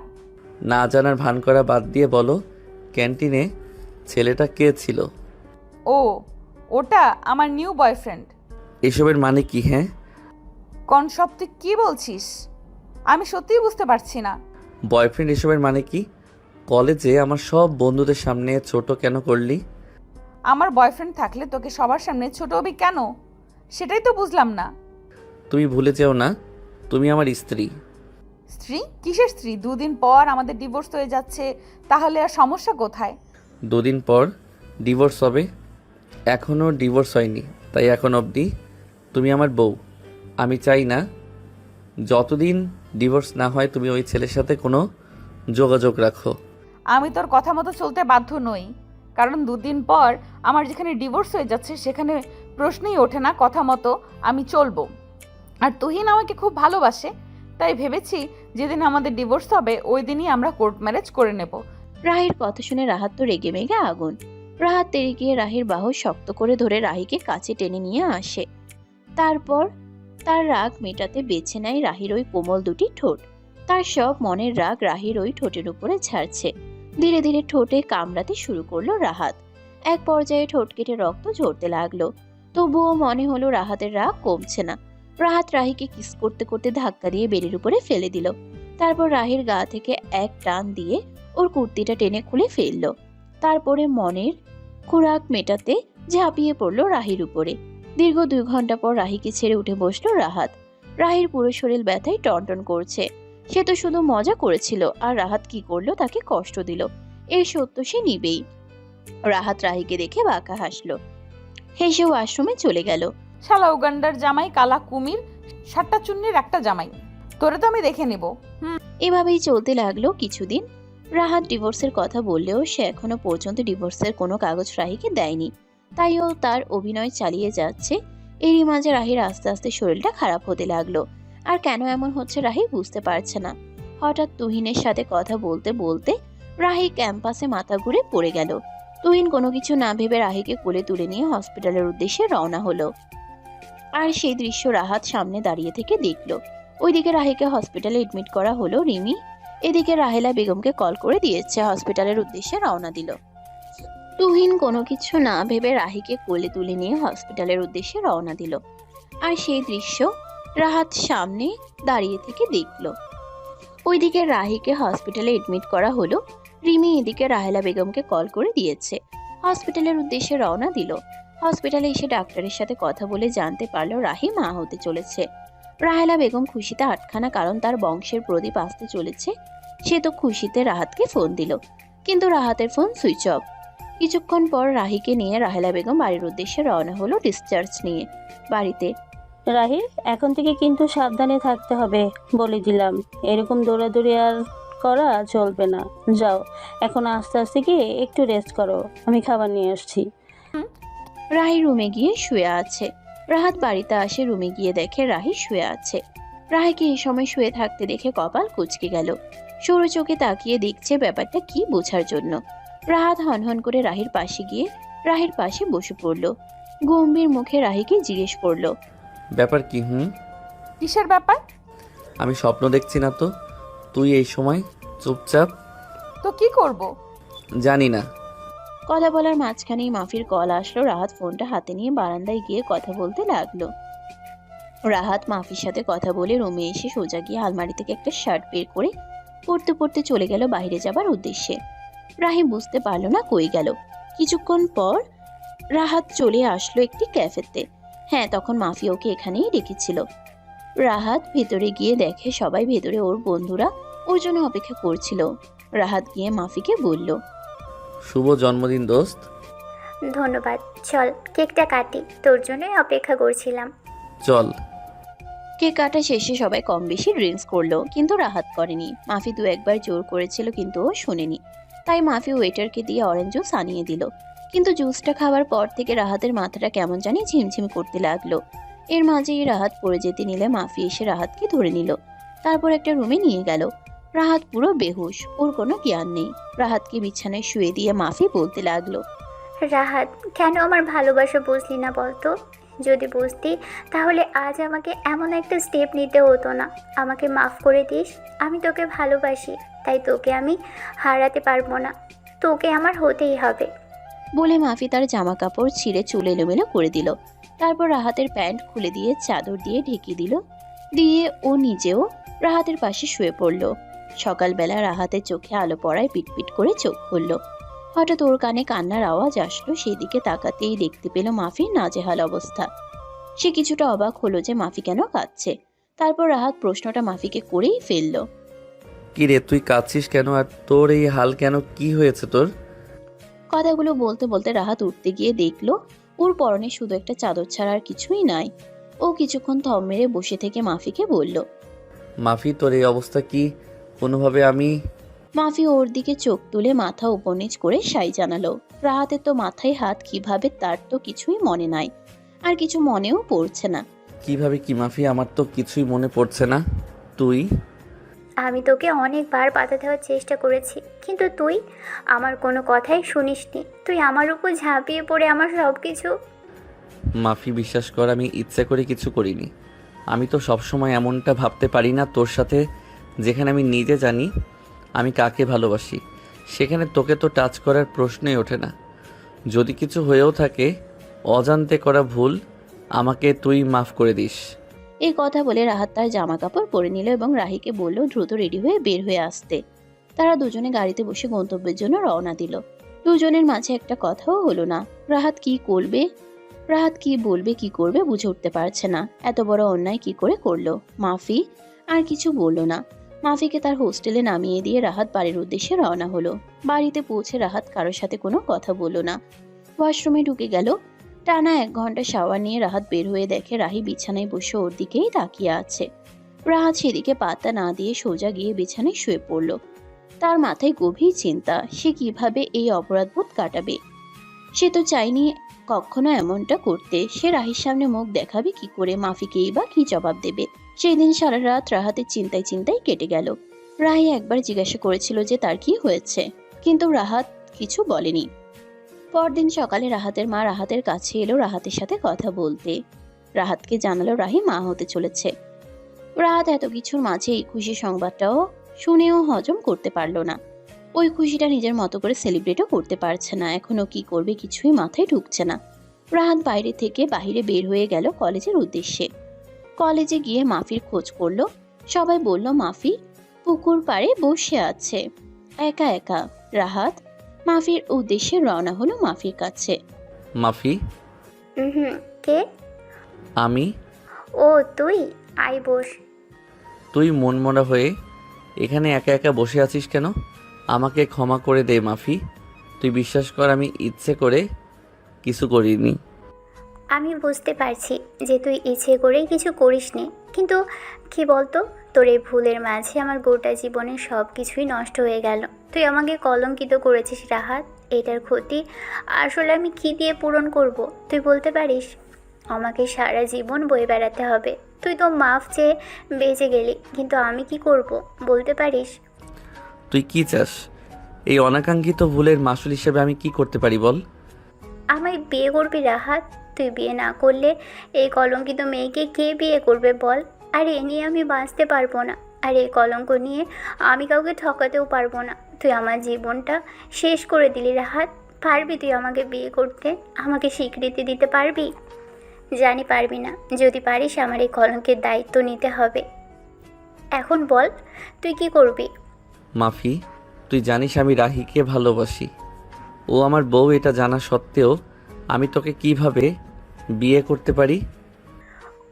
না জানার ভান করা বাদ দিয়ে বলো, ক্যান্টিনে ছেলেটা কে ছিল? ও, ওটা আমার নিউ বয়ফ্রেন্ড। এসবের মানে কি? হ্যাঁ, কনসব তুই কি বলছিস? আমি সত্যিই বুঝতে পারছি না। বয়ফ্রেন্ড এসবের মানে কি? কলেজে আমার সব বন্ধুদের সামনে ছোট কেন করলি? আমার বয়ফ্রেন্ড থাকলে তোকে সবার সামনে ছোট হবি কেন? সেটাই তো বুঝলাম না। তুমি ভুলে যেও না, তুমি আমার স্ত্রী। স্ত্রী? কিসের স্ত্রী? 2 দিন পর আমাদের ডিভোর্স হয়ে যাচ্ছে, তাহলে আর সমস্যা কোথায়? 2 দিন পর ডিভোর্স হবে? এখনও ডিভোর্স হয়নি, তাই এখন অবধি তুমি আমার বউ। আমি চাই না যতদিন ডিভোর্স না হয় তুমি ওই ছেলের সাথে কোনো যোগাযোগ রাখো। আমি তোর কথা মতো চলতে বাধ্য নই, কারণ 2 দিন পর আমার যেখানে ডিভোর্স হয়ে যাচ্ছে সেখানে প্রশ্নই ওঠে না কথা মতো আমি চলবো। আর তুহিন আমাকে খুব ভালোবাসে, তাই ভেবেছি যেদিন আমাদের ডিভোর্স হবে ওই দিনই আমরা কোর্ট ম্যারেজ করে নেব। রাহির কথা শুনে রাহাত তো রেগে মেগে আগুন। রাহাত তেড়ে গিয়ে রাহির বাহু শক্ত করে ধরে রাহিকে কাছে টেনে নিয়ে আসে। তারপর তার রাগ মেটাতে বেছে নেয় রাহির ওই কোমল দুটি ঠোঁট। তার সব মনের রাগ রাহির ওই ঠোঁটের উপরে ছাড়ছে। ধীরে ধীরে ঠোঁটে কামড়াতে শুরু করলো রাহাত। এক পর্যায়ে ঠোঁট কেটে রক্ত ঝরতে লাগলো। তবুও মনে হলো রাহাতের রাগ কমছে না। রাহাত রাহিকে কিস করতে করতে ধাক্কা দিয়ে বেডের উপরে ফেলে দিল। তারপর রাহির গা থেকে এক টান দিয়ে ওর কুর্তিটা টেনে খুলে ফেললো। তারপরে মনের খোরাক মেটাতে ঝাঁপিয়ে পড়লো রাহির উপরে। দীর্ঘ 2 ঘন্টা পর রাহিকে ছেড়ে উঠে বসলো রাহাত। রাহির পুরো শরীর ব্যথায় টনটন করছে। সে তো শুধু মজা করেছিল, আর রাহাত কি করলো তাকে কষ্ট দিল, এর সত্য সে নিবেই। রাহাত রাহিকে দেখে বাঁকা হাসলো, হেসে ওয়াশরুমে চলে গেল। শালা উগান্ডার জামাই, কালা কুমির, 7টা চুন্নির একটা জামাই, তোরে তো আমি দেখে নেব। এভাবেই চলতে লাগলো কিছুদিন। রাহাত ডিভোর্সের কথা বললেও সে এখনো পর্যন্ত ডিভোর্সের কোনো কাগজ রাহিকে দেয়নি, তাই ও তার অভিনয় চালিয়ে যাচ্ছে। এরই মাঝে রাহির আস্তে আস্তে শরীরটা খারাপ হতে লাগলো। আর কেন এমন হচ্ছে রাহি বুঝতে পারছে না। হঠাৎ তুহিনের সাথে কথা বলতে বলতে রাহি ক্যাম্পাসে মাথা ঘুরে পড়ে গেল। তুহিন কোনো কিছু না ভেবে রাহিকে কোলে তুলে নিয়ে হসপিটালের উদ্দেশ্যে রওনা হলো। আর সেই দৃশ্য রাহাত সামনে দাঁড়িয়ে থেকে দেখলো। ওইদিকে রাহিকে হসপিটালে এডমিট করা হলো রিমি। এদিকে রাহেলা বেগমকে কল করে দিয়েছে, হসপিটালের উদ্দেশ্যে রওনা দিল। তুহিন কোনো কিছু না ভেবে রাহিকে কোলে তুলে নিয়ে হসপিটালের উদ্দেশ্যে রওনা দিল। আর সেই দৃশ্য রাহাত সামনে দাঁড়িয়ে থেকে দেখলো। ওইদিকে রাহিকে হসপিটালে এডমিট করা হলো। রিমি এদিকে রাহেলা বেগমকে কল করে দিয়েছে, হসপিটালের উদ্দেশ্যে রওনা দিল। হসপিটালে এসে ডাক্তারের সাথে কথা বলে জানতে পারলো রাহি মা হতে চলেছে। রাহেলা বেগম খুশিতে আটখানা, কারণ তার বংশের প্রদীপ আসতে চলেছে। সে তো খুশিতে রাহাতকে ফোন দিল, কিন্তু রাহাতের ফোন সুইচ অফ। কিছুক্ষণ পর রাহিকে নিয়ে রাহেলা বেগম বাড়ির উদ্দেশ্যে রওনা হলো ডিসচার্জ নিয়ে। বাড়িতে রাহি, এখন থেকে কিন্তু সাবধানে থাকতে হবে বলে দিলাম। এরকম দৌড়াদৌড়ি আর করা চলবে না। যাও এখন আস্তে আস্তে গিয়ে একটু রেস্ট করো, আমি খাবার নিয়ে আসছি। রাহি রুমে গিয়ে শুয়ে আছে। রাহাত বাড়িতে আসে, রুমে গিয়ে দেখে রাহি শুয়ে আছে। রাহিকে এই সময় শুয়ে থাকতে দেখে কপাল কুঁচকে গেল। সরু চোখে তাকিয়ে দেখছে ব্যাপারটা কি বোঝার জন্য। রাহাত হনহন করে রাহির পাশে গিয়ে রাহির পাশে বসে পড়ল। গম্ভীর মুখে রাহিকে জিজ্ঞেস করলো, ব্যাপার কি? কিসের ব্যাপার? আমি স্বপ্ন দেখছি না তো? তুই এই সময় চুপচাপ? তো কি করব? জানি না। কথা বলার মাঝখানেই মাফির কল আসলো। রাহাত ফোনটা হাতে নিয়ে বারান্দায় গিয়ে কথা বলতে লাগলো। রাহাত মাফির সাথে কথা বলে রুমে এসে সোজা গিয়ে আলমারি থেকে একটা শার্ট বের করে পড়তে পড়তে চলে গেল বাইরে যাবার উদ্দেশ্যে। রাহি বুঝতে পারলো না কই গেল। কিছুক্ষণ পর রাহাত চলে আসলো একটি ক্যাফেতে। হ্যাঁ, তখন মাফি ওকে এখানেই ডেকেছিল। রাহাত ভেতরে গিয়ে দেখে সবাই ভেতরে, ওর বন্ধুরা ওর জন্য অপেক্ষা করছিল। রাহাত গিয়ে মাফিকে বলল, শুভ জন্মদিন দোস্ত। ধন্যবাদ, চল কেকটা কাটি, তোর জন্যই অপেক্ষা করছিলাম। চল। কেক কাটা শেষে সবাই কম বেশি ড্রিঙ্কস করলো, কিন্তু রাহাত করেনি। মাফি 2-1 জোর করেছিল, কিন্তু ও শোনেনি। তাই মাফি ওয়েটারকে দিয়ে অরেঞ্জ জুস আনিয়ে দিল। কিন্তু জুসটা খাওয়ার পর থেকে রাহাতের মাথাটা কেমন জানি ঝিমঝিম করতে লাগলো। এর মাঝেই রাহাত পড়ে যেতে নিলে মাফি এসে রাহাতকে ধরে নিল। তারপর একটা রুমে নিয়ে গেল। রাহাত পুরো বেহুশ, ওর কোনো জ্ঞান নেই। রাহাতকে বিছানায় শুয়ে দিয়ে মাফি বলতে লাগলো, রাহাত, কেন আমার ভালোবাসা বুঝলি না বলতো? যদি বুঝতি তাহলে আজ আমাকে এমন একটা স্টেপ নিতে হতো না। আমাকে মাফ করে দিস। আমি তোকে ভালোবাসি, তাই তোকে আমি হারাতে পারবো না। তোকে আমার হতেই হবে। বলে মাফি তার জামা কাপড় ছিঁড়ে চুল এলোমেলো করে দিল। তারপর রাহাতের প্যান্ট খুলে দিয়ে চাদর দিয়ে ঢেকে দিল। দিয়ে ও নিজেও রাহাতের পাশে শুয়ে পড়ল। সকালবেলা রাহাতের চোখে আলো পড়ায় পিটপিট করে চোখ খুলল। হঠাৎ ওর কানে কান্নার আওয়াজ আসলো। সেই দিকে তাকাতেই দেখতে পেল মাফির নাজেহাল অবস্থা। সে কিছুটা অবাক হলো যে মাফি কেন কাঁদছে। তারপর রাহাত প্রশ্নটা মাফিকে করেই ফেলল, কি রে, তুই কাঁদছিস কেন? আর তোর এই হাল কেন? কি হয়েছে তোর? কথাগুলো বলতে বলতে রাহাত উঠতে গিয়ে দেখলো ওর পরনে শুধু একটা চাদর ছাড়া আর কিছুই নাই। ও কিছুক্ষণ থম মেরে বসে থেকে মাফিকে বলল, মাফি, তোর এই অবস্থা কি? কোনোভাবে আমি... মাফি ওর দিকে চোখ তুলে মাথা উপনিচ করে সাই জানালো। রাহাতের তো মাথায় হাত কিভাবে, তার তো কিছুই মনে নাই, আর কিছু মনেও পড়ছে না। কিভাবে কি মাফি, আমার তো কিছুই মনে পড়ছে না। তুই আমি তোকে অনেকবার বাধা দেওয়ার চেষ্টা করেছি, কিন্তু তুই আমার কোনো কথাই শুনিসনি। তুই আমার উপর ঝাঁপিয়ে পড়ে আমার সব কিছু। মাফি, বিশ্বাস কর, আমি ইচ্ছে করে কিছু করিনি। আমি তো সবসময় এমনটা ভাবতে পারি না তোর সাথে, যেখানে আমি নিজে জানি আমি কাকে ভালোবাসি, সেখানে তোকে তো টাচ করার প্রশ্নই ওঠে না। যদি কিছু হয়েও থাকে, অজান্তে করা ভুল, আমাকে তুই মাফ করে দিস। এই কথা বলে রাহাত তার জামা কাপড় পরে নিল এবং রাহিকে বলল দ্রুত রেডি হয়ে বের হয়ে আসতে। তারা দুজনে গাড়িতে বসে গন্তব্যের জন্য রওনা দিল। দুজনের মাঝে একটা কথাও হলো না। রাহাত কি বলবে কি করবে বুঝে উঠতে পারছে না। এত বড় অন্যায় কি করে করলো। মাফি আর কিছু বলল না। মাফিকে তার হোস্টেলে নামিয়ে দিয়ে রাহাত বাড়ির উদ্দেশ্যে রওনা হলো। বাড়িতে পৌঁছে রাহাত কারোর সাথে কোনো কথা বলল না। ওয়াশরুমে ঢুকে গেল। টানা 1 ঘন্টা শাওয়ার নিয়ে রাহাত বের হয়ে দেখে রাহি বিছানায় বসে ওর দিকেই তাকিয়ে আছে। রাহাত সেদিকে পাত্তা না দিয়ে সোজা গিয়ে বিছানায় শুয়ে পড়ল। তার মাথায় গভীর চিন্তা, সে কিভাবে এই অপরাধবোধ কাটাবে। সে তো চায়নি কখনো এমনটা করতে। সে রাহির সামনে মুখ দেখাবে কি করে, মাফিকেই বা কি জবাব দেবে। সেই দিন সারা রাত রাহাতের চিন্তায় কেটে গেল। রাহি একবার জিজ্ঞাসা করেছিল যে তার কি হয়েছে, কিন্তু রাহাত কিছু বলেনি। পরদিন সকালে রাহাতের মা রাহাতের কাছে এলো রাহাতের সাথে কথা বলতে। রাহাতকে জানালো রাহি মা হতে চলেছে। রাহাত এত কিছুর মাঝে এই খুশি সংবাদটাও শুনেও হজম করতে পারলো না। ওই খুশিটা নিজের মতো করে সেলিব্রেটও করতে পারছে না। এখনো কি করবে কিছুই মাথায় ঢুকছে না। রাহাত বাহিরে বের হয়ে গেল কলেজের উদ্দেশ্যে। কলেজে গিয়ে মাফির খোঁজ করলো। সবাই বলল মাফি পুকুর পাড়ে বসে আছে একা একা। রাহাত মাফির উদ্দেশ্যে রওনা হলো মাফির কাছে। মাফি, কে? আমি। ও তুই, আয় বস। তুই মনমরা হয়ে এখানে একা একা বসে আছিস কেন? আমাকে ক্ষমা করে দে মাফি। তুই বিশ্বাস কর, আমি ইচ্ছে করে কিছু করিনি। আমি বুঝতে পারছি যে তুই ইচ্ছে করেই কিছু করিসনি, কিন্তু কি বলতো, তোর এই ভুলের মাঝে আমার গোটা জীবনের সব কিছুই নষ্ট হয়ে গেল। তুই আমাকে কলঙ্কিত করেছিস রাহাত। এটার ক্ষতি আসলে আমি কি দিয়ে পূরণ করব তুই বলতে পারিস? আমাকে সারা জীবন বয়ে বেড়াতে হবে। তুই তো মাফ চেয়ে বেঁচে গেলি, কিন্তু আমি কি করব বলতে পারিস? তুই কি চাস? এই অনাকাঙ্ক্ষিত ভুলের মাসুল হিসেবে আমি কি করতে পারি বল? আমায় বিয়ে করবি রাহাত? তুই বিয়ে না করলে এই কলঙ্কিত মেয়েকে কে বিয়ে করবে বল? আর এ নিয়ে আমি বাঁচতে পারবো না, আর এই কলঙ্ক নিয়ে আমি কাউকে ঠকাতেও পারবো না। তুই আমার জীবনটা শেষ করে দিলি রাহাত। পারবি তুই আমাকে বিয়ে করতে? আমাকে স্বীকৃতি দিতে পারবি? জানি পারবি না। যদি পারিস আমার এই কলঙ্কের দায়িত্ব নিতে হবে। এখন বল তুই কি করবি? মাফি, তুই জানিস আমি রাহিকে ভালোবাসি। ও আমার বউ, এটা জানা সত্ত্বেও আমি তোকে কিভাবে বিয়ে করতে পারি?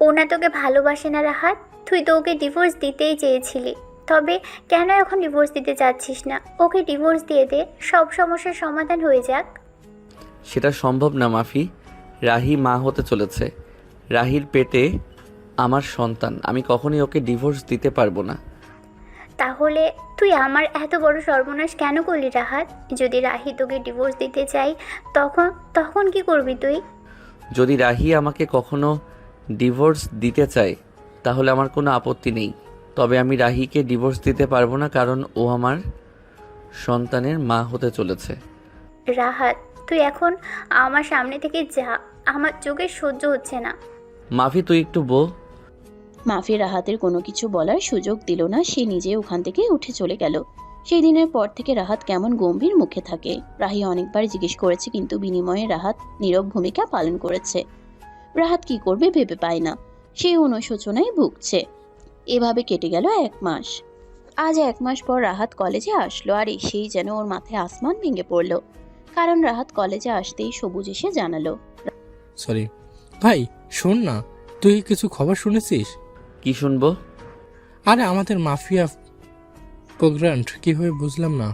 ও না তোকে ভালোবাসে না রাহাত। তুই তো ওকে ডিভোর্স দিতেই চেয়েছিলি, তবে কেন এখন ডিভোর্স দিতে চাচ্ছিস না? ওকে ডিভোর্স দিয়ে দে, সব সমস্যার সমাধান হয়ে যাক। সেটা সম্ভব না মাফি। রাহি মা হতে চলেছে। রাহির পেটে আমার সন্তান। আমি কখনোই ওকে ডিভোর্স দিতে পারবো না। তাহলে তুই আমার এত বড় সর্বনাশ কেন করলি রাহাত? যদি রাহি তোকে ডিভোর্স দিতে চাই তখন কি করবি তুই? যদি রাহি আমাকে কখনো ডিভোর্স দিতে চায় তাহলে আমার কোনো আপত্তি নেই, তবে আমি রাহিকে ডিভোর্স দিতে পারবো না, কারণ ও আমার সন্তানের মা হতে চলেছে। রাহাত তুই এখন আমার সামনে থেকে যা, আমার চোখে সহ্য হচ্ছে না। মাফি, তুই একটু মাফি রাহাতের কোনো কিছু বলার সুযোগ দিল না। সে নিজে ওখান থেকে উঠে চলে গেল। সেই দিনের পর থেকে রাহাত কেমন গম্ভীর মুখে থাকে। রাহি অনেকবার জিজ্ঞেস করেছে, কিন্তু বিনিময়ে রাহাত নীরব ভূমিকা পালন করেছে। রাহাত কি করবে ভেবে পায় না। সে অনুশোচনায় ভুগছে। এভাবে কেটে গেল 1 মাস। আজ 1 মাস পর রাহাত কলেজে আসলো, আর এসেই যেন ওর মাথায় আসমান ভেঙে পড়ল। কারণ রাহাত কলেজে আসতেই সবুজ এসে জানালো, সরি ভাই, শোন না, তুই কিছু খবর শুনেছিস? কি শুনবো? আরে আমাদের মাফিয়া প্রোগ্রাম কিভাবে বুঝলাম না।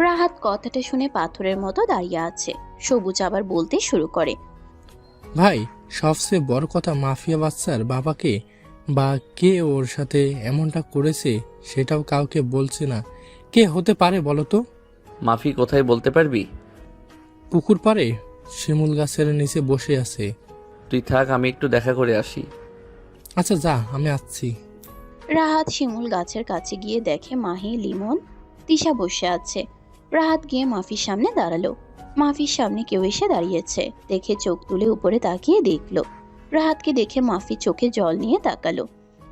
রাহাত কথাটা শুনে পাথরের মতো দাঁড়িয়ে আছে। সবুজ আবার বলতে শুরু করে, ভাই সবচেয়ে বড় কথা, মাফিয়া বাচ্চার বাবাকে বা কে ওর সাথে এমনটা করেছে সেটাও কাউকে বলছে না। কে হতে পারে বলো তো? মাফি, কোথায় বলতে পারবি? পুকুর পাড়ে শিমুল গাছের নিচে বসে আছে। তুই থাক, আমি একটু দেখা করে আসি। আচ্ছা যা, আমি আসছি। রাহাত শিমুল গাছের কাছে গিয়ে দেখে মাহি, লিমন, তিশা বসে আছে। রাহাত গিয়ে মাফির সামনে দাঁড়ালো। মাফির সামনে কেউ এসে দাঁড়িয়েছে দেখে চোখ তুলে উপরে তাকিয়ে দেখলো। রাহাতকে দেখে মাফি চোখে জল নিয়ে তাকালো।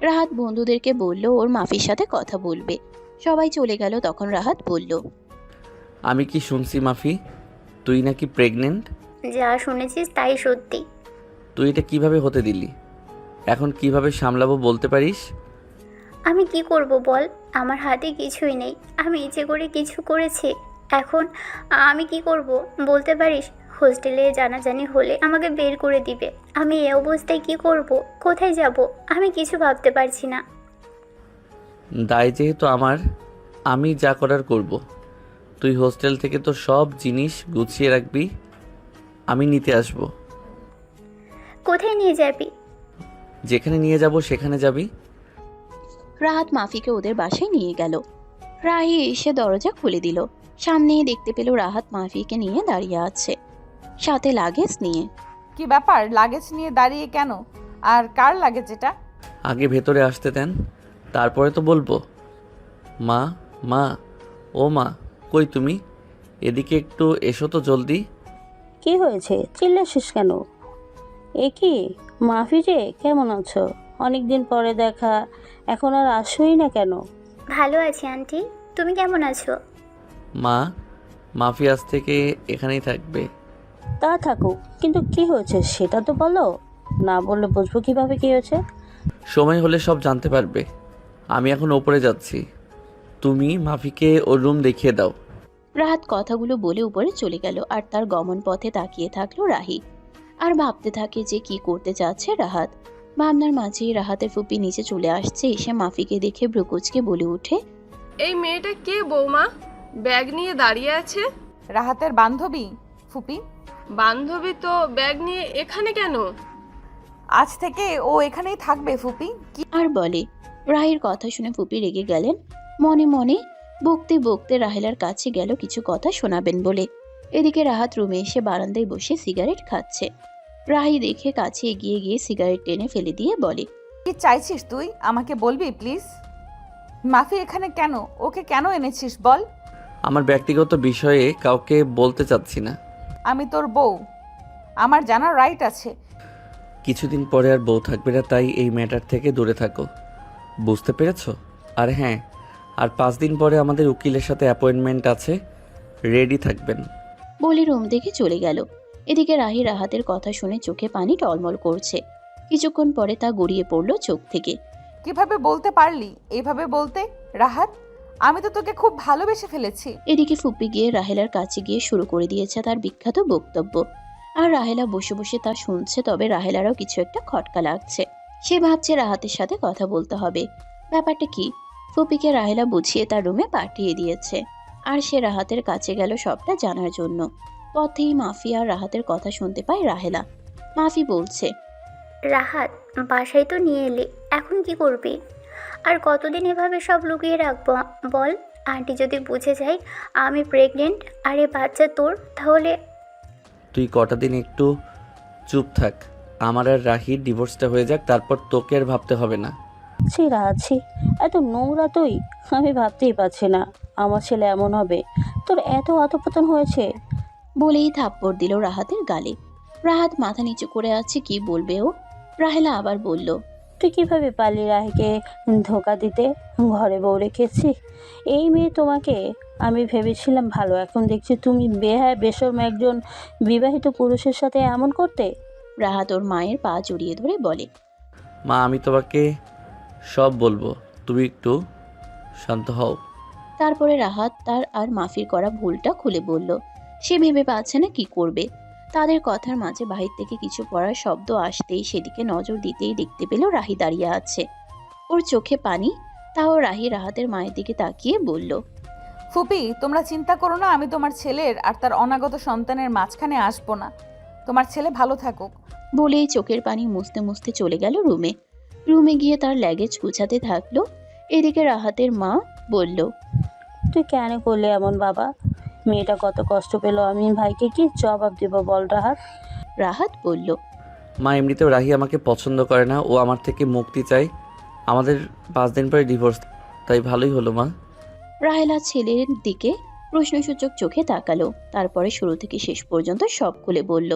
রাহাত বন্ধুদেরকে বলল ওর মাফির সাথে কথা বলবে। সবাই চলে গেল। তখন রাহাত বলল, আমি কি শুনছি মাফি, তুই নাকি প্রেগনেন্ট? যা শুনেছিস তাই সত্যি। তুই এটা কিভাবে হতে দিলি? এখন কিভাবে সামলাবো বলতে পারিস? আমি কি করব বল, আমার হাতে কিছুই নেই। আমি ইচ্ছে করে কিছু করেছি? এখন আমি কি করব বলতে পারিস? হোস্টেলে জানাজানি হলে আমাকে বের করে দিবে। আমি এই অবস্থায় কি করব, কোথায় যাব, আমি কিছু ভাবতে পারছি না। দায় যেহেতু আমার, আমি যা করার করব। তুই হোস্টেল থেকে তোর সব জিনিস গুছিয়ে রাখবি, আমি নিতে আসব। কোথায় নিয়ে যাবি? যেখানে নিয়ে যাব সেখানে যাবি। রাহাত মাফিকে ওদের বাসায় নিয়ে গেল। রাহি এসে দরজা খুলে দিল। সামনেই দেখতে পেল রাহাত মাফিকে নিয়ে দাঁড়িয়ে আছে, সাথে লাগেজ নিয়ে। কি ব্যাপার, লাগেজ নিয়ে দাঁড়িয়ে কেন? আর কার লাগেজ এটা? আগে ভেতরে আসতে দেন, তারপরে তো বলবো। মা, মা, ও মা, কই তুমি? এদিকে একটু এসো তো জলদি। কি হয়েছে, চিল্লাছিস কেন? এ কি মাফি যে, কেমন আছো? অনেকদিন পরে দেখা, এখন আর আসোই না কেন? ভালো আছি আন্টি, তুমি কেমন আছো? মা, মাফি আজ থেকে এখানেই থাকবে। তা থাকুক, কিন্তু কি হয়েছে সেটা তো বলো। না বললে বুঝবো কিভাবে কি হয়েছে? সময় হলে সব জানতে পারবে। আমি এখন ওপরে যাচ্ছি, তুমি মাফিকে ওর রুম দেখিয়ে দাও। রাহাত কথাগুলো বলে উপরে চলে গেল। আর তার গমন পথে তাকিয়ে থাকলো রাহি। আর ভাবতে থাকে যে কি করতে চাচ্ছে রাহাত। ভাবনার মাঝেই রাহাতের ফুপি নিচে চলে আসছে। এসে মাফিকে দেখে ব্রুকুচকে বলে ওঠে, এই মেয়েটা কে বৌমা, ব্যাগ নিয়ে দাঁড়িয়ে আছে? রাহাতের বান্ধবী ফুপি। বান্ধবী তো ব্যাগ নিয়ে এখানে কেন? আজ থেকে ও এখানেই থাকবে ফুপি। কি আর বলে। রাহির কথা শুনে ফুপি রেগে গেলেন। মনে মনে বকতে বকতে রাহেলার কাছে গেল কিছু কথা শোনাবেন বলে। এদিকে রাহাত রুমে এসে বারান্দায় বসে সিগারেট খাচ্ছে। রাহি দেখে কাছে এগিয়ে গিয়ে সিগারেট টেনে ফেলে দিয়ে বলে, কি চাইছিস তুই, আমাকে বলবি প্লিজ? মাফি এখানে কেন, ওকে কেন এনেছিস বল? আমার ব্যক্তিগত বিষয়ে কাউকে বলতে চাচ্ছি না। আমি তোর বউ, আমার জানার রাইট আছে। কিছুদিন পরে আর বউ থাকবে না, তাই এই ম্যাটার থেকে দূরে থাকো, বুঝতে পেরেছো? আর হ্যাঁ, আর 5 দিন পরে আমাদের উকিলের সাথে অ্যাপয়েন্টমেন্ট আছে, রেডি থাকবেন। বলে রুম দেখে চলে গেল। এদিকে রাহি রাহাতের কথা শুনে চোখে পানি টলমল করছে। কিছুক্ষণ পরে তা গড়িয়ে পড়ল চোখ থেকে। কিভাবে বলতে পারলি এইভাবে বলতে রাহাত? আমি তো তোকে খুব ভালোবেসে ফেলেছি। এদিকে ফুপি গিয়ে রাহেলার কাছে গিয়ে শুরু করে দিয়েছে তার বিখ্যাত বক্তব্য। আর রাহেলা বসে বসে তা শুনছে। তবে রাহেলারও কিছু একটা খটকা লাগছে। সে ভাবছে রাহাতের সাথে কথা বলতে হবে। ব্যাপারটা কি? ফুপিকে রাহেলা বুঝিয়ে তার রুমে পাঠিয়ে দিয়েছে। আর সে রাহাতের কাছে গেল সবটা জানার জন্য। পথেই মাফি আর রাহাতের কথা শুনতে পায় রাহেলা। মাফি বলছে, রাহাত, বাসায় তো নিয়ে এলি, এখন কি করবি? আর কতদিন এভাবে সব লুকিয়ে রাখবো বল? আন্টি যদি বুঝে যায় আমি প্রেগনেন্ট আর এ বাচ্চা তোর, তাহলে? তুই কটা দিন একটু চুপ থাক, আমার আর রাহির ডিভোর্সটা হয়ে যাক, তারপর তোকে আর ভাবতে হবে না। ছি রাহাত, এত নোংরা তুই, আমি ভাবতেই পারছি না আমার ছেলে এমন হবে। তোর এত আতপতন হয়েছে? বলেই থাপ্পড় দিল রাহাতের গালে। রাহাত মাথা নিচু করে আছে, কি বলবে ও। রাহেলা আবার বলল, তুই কিভাবে পারলি রাহিকে ধোকা দিতে? ঘরে বউ রেখেছি এই মেয়ে, তোমাকে আমি ভেবেছিলাম ভালো, এখন দেখছি তুমি বেহায় বেশরম একজন বিবাহিত পুরুষের সাথে এমন করতে। রাহাত ওর মায়ের পা জড়িয়ে ধরে বলে, মা, আমি তোমাকে সব বলবো, তুমি একটু শান্ত হও। তারপরে রাহাত তার আর মাফির করা ভুলটা খুলে বলল। সে ভেবে পাচ্ছে না কি করবে। তাদের কথার মাঝে বাহির থেকে কিছু পড়ার শব্দ আসতেই সেদিকে নজর দিতেই দেখতে পেল রাহি দাঁড়িয়ে আছে। ওর চোখে পানি। তাও রাহি রাহাতের মায়ের দিকে তাকিয়ে বলল, ফুপি, তোমরা চিন্তা করো না, আমি তোমার ছেলের আর তার অনাগত সন্তানের মাঝখানে আসবো না। তোমার ছেলে ভালো থাকুক। বলেই চোখের পানি মুছতে মুছতে চলে গেল রুমে। রুমে গিয়ে তার লাগেজ গুছাতে থাকলো। এদিকে রাহাতের মা বলল, তুই কেন করলে এমন বাবা? মেয়েটা কত কষ্ট পেল, আমি ভাইকে কি জবাব দেব বল রাহাত? রাহাত বলল, মা, এমনিতেও রাহি আমাকে পছন্দ করে না, ও আমার থেকে মুক্তি চায়। আমাদের 5 দিন পরে ডিভোর্স, তাই ভালোই হলো মা। রাহেলা ছেলের দিকে প্রশ্নসূচক চোখে তাকালো, তারপরে শুরু থেকে শেষ পর্যন্ত সব খুলে বলল।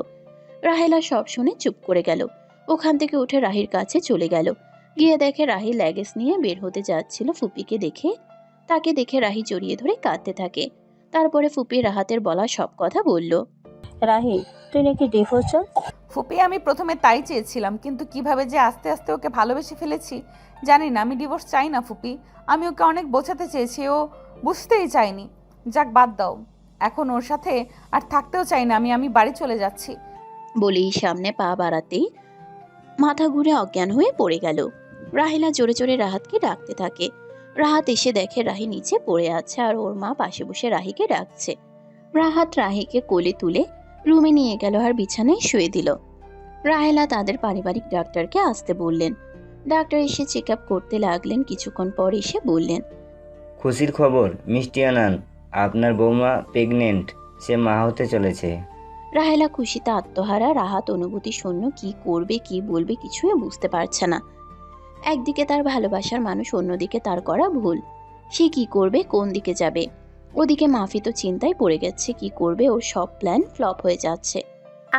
রাহেলা সব শুনে চুপ করে গেল। ওখান থেকে উঠে রাহির কাছে চলে গেল। গিয়ে দেখে রাহি ল্যাগেজ নিয়ে বের হতে যাচ্ছিল। ফুপিকে দেখে তাকে দেখে রাহি জড়িয়ে ধরে কাঁদতে থাকে। তারপরে ফুপি রাহাতের বলা সব কথা বলল। রাহি, তুই নাকি ডিভোর্স চাস? ফুপি, আমি প্রথমে তাই চেয়েছিলাম, কিন্তু কিভাবে যে আস্তে আস্তে ওকে ভালোবেসে ফেলেছি জানি না। আমি ডিভোর্স চাই না ফুপি, আমি ওকে অনেক বোঝাতে চেয়েছি, ও বুঝতেই চাইনি। যাক, বাদ দাও, এখন ওর সাথে আর থাকতেও চাই না। আমি বাড়ি চলে যাচ্ছি। বলেই সামনে পা বাড়াতেই মাথা ঘুরে অজ্ঞান হয়ে পড়ে গেল। রাহেলা জোরে জোরে রাহাতকে ডাকতে থাকে। রাহাত এসে দেখে রাহি নিচে পড়ে আছে আর ওর মা পাশে বসে রাহিকে ডাকছে। রাহাত রাহিকে কোলে তুলে রুমে নিয়ে গেল আর বিছানায় শুয়ে দিল। রাহেলা তাদের পারিবারিক ডাক্তারকে আসতে বললেন। ডাক্তার এসে চেক আপ করতে লাগলেন। কিছুক্ষণ পর এসে বললেন, খুশির খবর মিষ্টি আনান, আপনার বৌমা প্রেগনেন্ট, সে মা হতে চলেছে। রাহেলা খুশিতে আত্মহারা। রাহাত অনুভূতি শূন্য, কি করবে কি বলবে কিছুই বুঝতে পারছে না। একদিকে তার ভালোবাসার মানুষ, অন্যদিকে তার করা ভুল। সে কি করবে, কোন দিকে যাবে? ওদিকে মাফি তো চিন্তায় পড়ে গেছে, কি করবে, ওর সব প্ল্যান ফ্লপ হয়ে যাচ্ছে।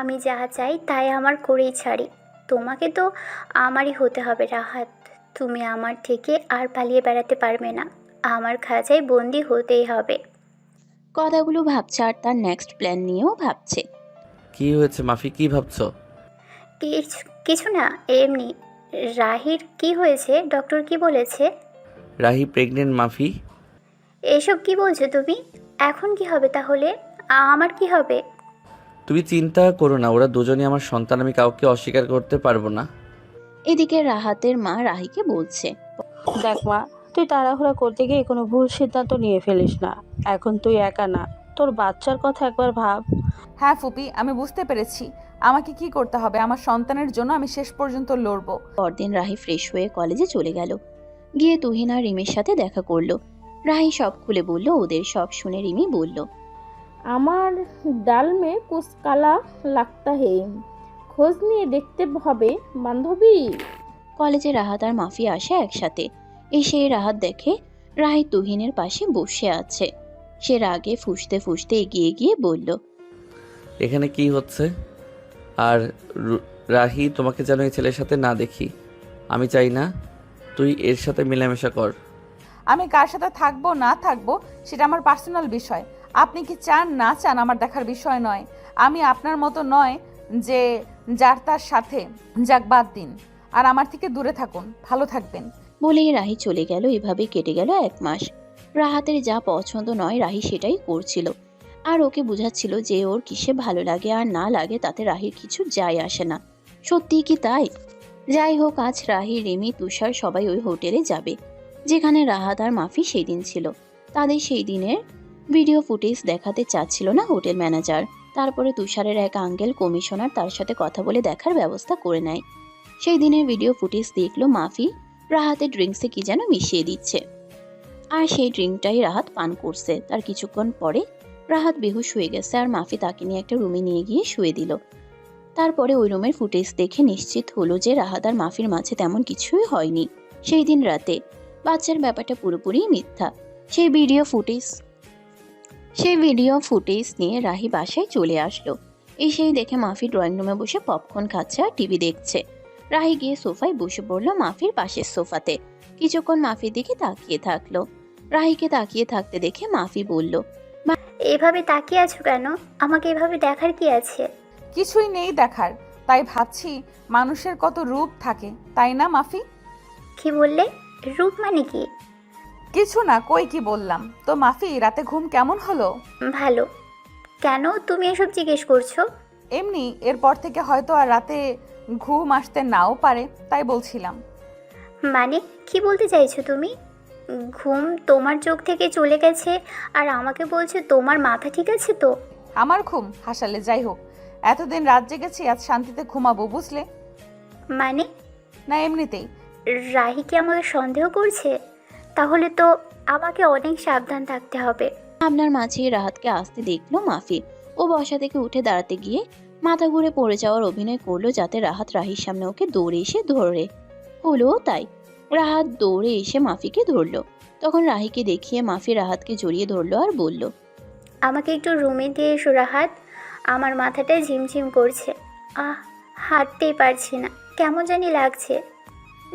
আমি যা চাই তাই আমার করেই ছাড়ি। তোমাকে তো আমারই হতে হবে রাহাত। তুমি আমার থেকে আর পালিয়ে বেড়াতে পারবে না। আমার খাঁচায় বন্দি হতেই হবে। কথাগুলো ভাবছে আর তার নেক্সট প্ল্যান নিয়েও ভাবছে। কি হয়েছে মাফি, কি ভাবছো? কিছু না, এমনি। রাহির কি হয়েছে? ডক্টর কি বলেছে? রাহি প্রেগনেন্ট মাফি। এসব কি বলছো তুমি? এখন কি হবে তাহলে? আমার কি হবে? তুমি চিন্তা করো না, ওরা দুজনই আমার সন্তান, আমি কাউকে অস্বীকার করতে পারবো না। এদিকে রাহাতের মা রাহিকে বলছে, দেখ মা, তুই তাড়াহুড়া করতে গিয়ে কোনো ভুল সিদ্ধান্ত নিয়ে ফেলিস না। এখন তুই একা না, তোর বাচ্চার কথা একবার ভাব। হ্যাঁ ফুপি, আমি বুঝতে পেরেছি আমাকে কি করতে হবে। আমার সন্তানের জন্য আমি শেষ পর্যন্ত লড়বো। পরদিন রাহি ফ্রেশ হয়ে কলেজে চলে গেল। গিয়ে তুহিন আর রিমির সাথে দেখা করলো। রাহি সব খুলে বলল। ওদের সব শুনে রিমি বলল, আমার ডাল মে কুছ কালা লাগতা হে, খোঁজ নিয়ে দেখতে হবে বান্ধবী। কলেজে রাহাত আর মাফি আসে একসাথে। এসে রাহাত দেখে রাহি তুহিনের পাশে বসে আছে। সে রাগে ফুঁসতে ফুঁসতে এগিয়ে গিয়ে বলল, এখানে কি হচ্ছে? আর রাহি, তোমাকে যেন এই ছেলের সাথে না দেখি। আমি চাই না তুই এর সাথে মেলামেশা কর। আমি কার সাথে থাকবো না থাকবো সেটা আমার পার্সোনাল বিষয়। আপনি কি চান না চান আমার দেখার বিষয় নয়। আমি আপনার মতো নয় যে যার তার সাথে। যাক, বাদ দিন, আর আমার থেকে দূরে থাকুন। ভালো থাকবেন। বলেই রাহি চলে গেল। এভাবে কেটে গেল 1 মাস। রাহাতের যা পছন্দ নয় রাহি সেটাই করছিল, আর ওকে বুঝাচ্ছিল যে ওর কিসে ভালো লাগে আর না লাগে তাতে রাহির কিছু যায় আসে না। সত্যি কি তাই? যাই হোক, আজ রাহি, রিমি, তুষার সবাই ওই হোটেলে যাবে যেখানে রাহাত আর মাফি সেই দিন ছিল। তাদের সেই দিনের ভিডিও ফুটেজ দেখাতে চাচ্ছিল না হোটেল ম্যানেজার। তারপরে তুষারের এক আঙ্কেল কমিশনার তার সাথে কথা বলে দেখার ব্যবস্থা করে নেয়। সেই দিনের ভিডিও ফুটেজ দেখলো মাফি রাহাতের ড্রিঙ্কসে কি যেন মিশিয়ে দিচ্ছে, আর সেই ড্রিঙ্কটাই রাহাত পান করছে। তার কিছুক্ষণ পরে রাহাত বেহুশ হয়ে গেছে আর মাফি তাকে নিয়ে একটা রুমে নিয়ে গিয়ে শুয়ে দিল। তারপরে ওই রুমের ফুটেজ দেখে নিশ্চিত হলো যে রাহাত আর মাফির মাঝে তেমন কিছুই হয়নি সেই দিন রাতে। বাচ্চার ব্যাপারটা পুরোপুরি মিথ্যা। সেই ভিডিও ফুটেজ নিয়ে রাহি বাসায় চলে আসলো। এসেই দেখে মাফি ড্রয়িং রুমে বসে পপকর্ন খাচ্ছে আর টিভি দেখছে। রাহি গিয়ে সোফায় বসে পড়লো মাফির পাশের সোফাতে। কিছুক্ষণ মাফির দিকে তাকিয়ে থাকলো। রাহিকে তাকিয়ে থাকতে দেখে মাফি বলল, এভাবে তাকিয়ে আছো কেন? আমাকে এভাবে দেখার কি আছে? কিছুই নেই দেখার, তাই ভাবছি মানুষের কত রূপ থাকে, তাই না মাফি? কি বললে? রূপ মানে কি? কিছু না, কই কি বললাম। তো মাফি, রাতে ঘুম কেমন হলো? ভালো। কেন তুমি এসব জিজ্ঞেস করছো? এমনি, এরপর থেকে হয়তো আর রাতে ঘুম আসতে নাও পারে, তাই বলছিলাম। মানে কি বলতে চাইছো তুমি? ঘুম তোমার চোখ থেকে চলে গেছে আর আমাকে বলছো তোমার মাথা ঠিক আছে তো? আমার ঘুম হাসালে। যাই হোক, এতদিন রাত জেগেছি, আজ শান্তিতে ঘুমাবো, বুঝলে? মানে? না, এমনিতেই। রাহি কি আমাকে সন্দেহ করছে? তাহলে তো আমাকে অনেক সাবধান থাকতে হবে। আপনার মাঝে রাহাতকে আসতে দেখলো মাফি। ও বসা থেকে উঠে দাঁড়াতে গিয়ে মাথা ঘুরে পড়ে যাওয়ার অভিনয় করলো যাতে রাহাত রাহির সামনে ওকে দৌড়ে এসে ধরে। হলো তাই, রাহাত দৌড়ে এসে মাফিকে ধরলো। তখন রাহিকে দেখিয়ে মাফি রাহাতকে জড়িয়ে ধরলো আর বলল, আমাকে একটু রুমে দিয়ে এসো রাহাত, আমার মাথাটা ঝিমঝিম করছে। হাঁটতেই পারছি না, কেমন জানি লাগছে।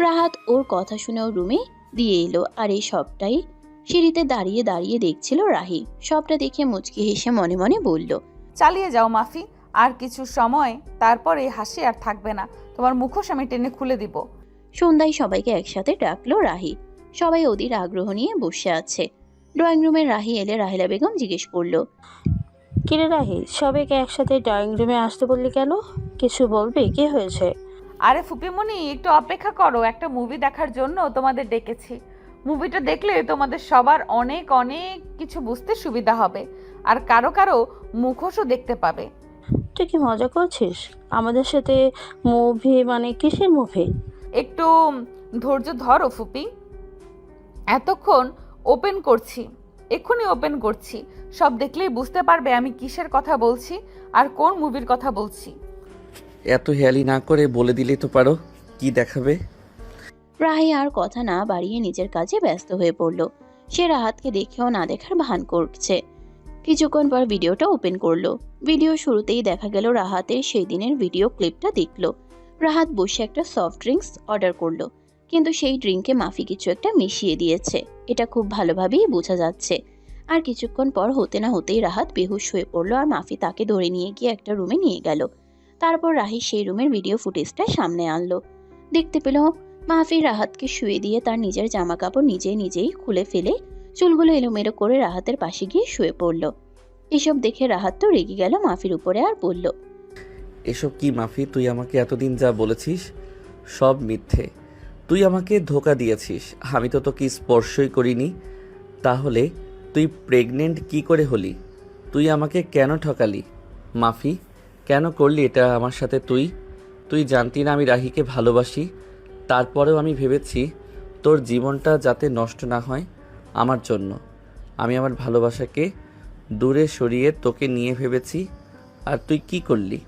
রাহাত ওর কথা শুনে ওর রুমে দিয়ে এলো। আর এই সবটাই সিঁড়িতে দাঁড়িয়ে দাঁড়িয়ে দেখছিল রাহি। সবটা দেখে মুচকি হেসে মনে মনে বলল, চালিয়ে যাও মাফি, আর কিছু সময়, তারপর এই হাসি আর থাকবে না। তোমার মুখোশ আমি টেনে খুলে দিব। সন্ধ্যায় সবাইকে একসাথে ডাকলো রাহি। সবাই অধীর আগ্রহ নিয়ে বসে আছে। ড্রয়িং রুমে রাহি এলে রাহিলা বেগম জিজ্ঞেস করলো, কিরে রাহি, সবাইকে একসাথে ড্রয়িং রুমে আসতে বললি কেন? কিছু বলবি, কি হয়েছে? আরে ফুপিমণি, একটু অপেক্ষা করো, একটা মুভি দেখার জন্য তোমাদের ডেকেছি। মুভিটা দেখলে তোমাদের সবার অনেক অনেক কিছু বুঝতে সুবিধা হবে, আর কারো কারো মুখোশও দেখতে পাবে। তুই কি মজা করছিস আমাদের সাথে? মুভি মানে কিসের মুভি? একটু ধৈর্য ধরো ফুপি, এতক্ষণ ওপেন করছি, এক্ষুনি ওপেন করছি। সব দেখলেই বুঝতে পারবে আমি কিসের কথা বলছি আর কোন মুভির কথা বলছি। এত হেয়ালি না করে বলে দিলেই তো পারো কি দেখাবে। রাহি আর কথা না বাড়িয়ে নিজের কাজে ব্যস্ত হয়ে পড়ল। সে রাহাতকে দেখেও না দেখার ভান করছে। কিছুক্ষণ পর ভিডিওটা ওপেন করলো। ভিডিও শুরুতেই দেখা গেল রাহাতের সেই দিনের ভিডিও ক্লিপটা দেখলো। রাহাত বসে একটা সফট ড্রিঙ্কস অর্ডার করলো, কিন্তু সেই ড্রিঙ্কে মাফি কিছু একটা মিশিয়ে দিয়েছে, এটা খুব ভালোভাবেই বোঝা যাচ্ছে। আর কিছুক্ষণ পর হতে না হতেই রাহাত বেহুশ হয়ে পড়লো আর মাফি তাকে ধরে নিয়ে গিয়ে একটা রুমে নিয়ে গেল। তারপর রাহি সেই রুমের ভিডিও ফুটেজটা সামনে আনলো। দেখতে পেল মাফি রাহাতকে শুয়ে দিয়ে তার নিজের জামা কাপড় নিজেই খুলে ফেলে চুলগুলো এলোমেলো করে রাহাতের পাশে গিয়ে শুয়ে পড়ল। এসব দেখে রাহাত তো রেগে গেল মাফির উপরে আর বলল, এসব কি মাফি? তুই আমাকে এতদিন যা বলেছিস সব মিথ্যে। তুই আমাকে ধোকা দিয়েছিস, আমি তো তোকে স্পর্শই করিনি। তাহলে তুই প্রেগনেন্ট কি করে হলি? তুই আমাকে কেন ঠকালি মাফি? কেন করলি এটা আমার সাথে? তুই জানতি না আমি রাহিকে ভালোবাসি? তারপরেও আমি ভেবেছি তোর জীবনটা যাতে নষ্ট না হয় আমার জন্য, আমি আমার ভালোবাসাকে দূরে সরিয়ে তোকে নিয়ে ভেবেছি। আর তুই কি করলি?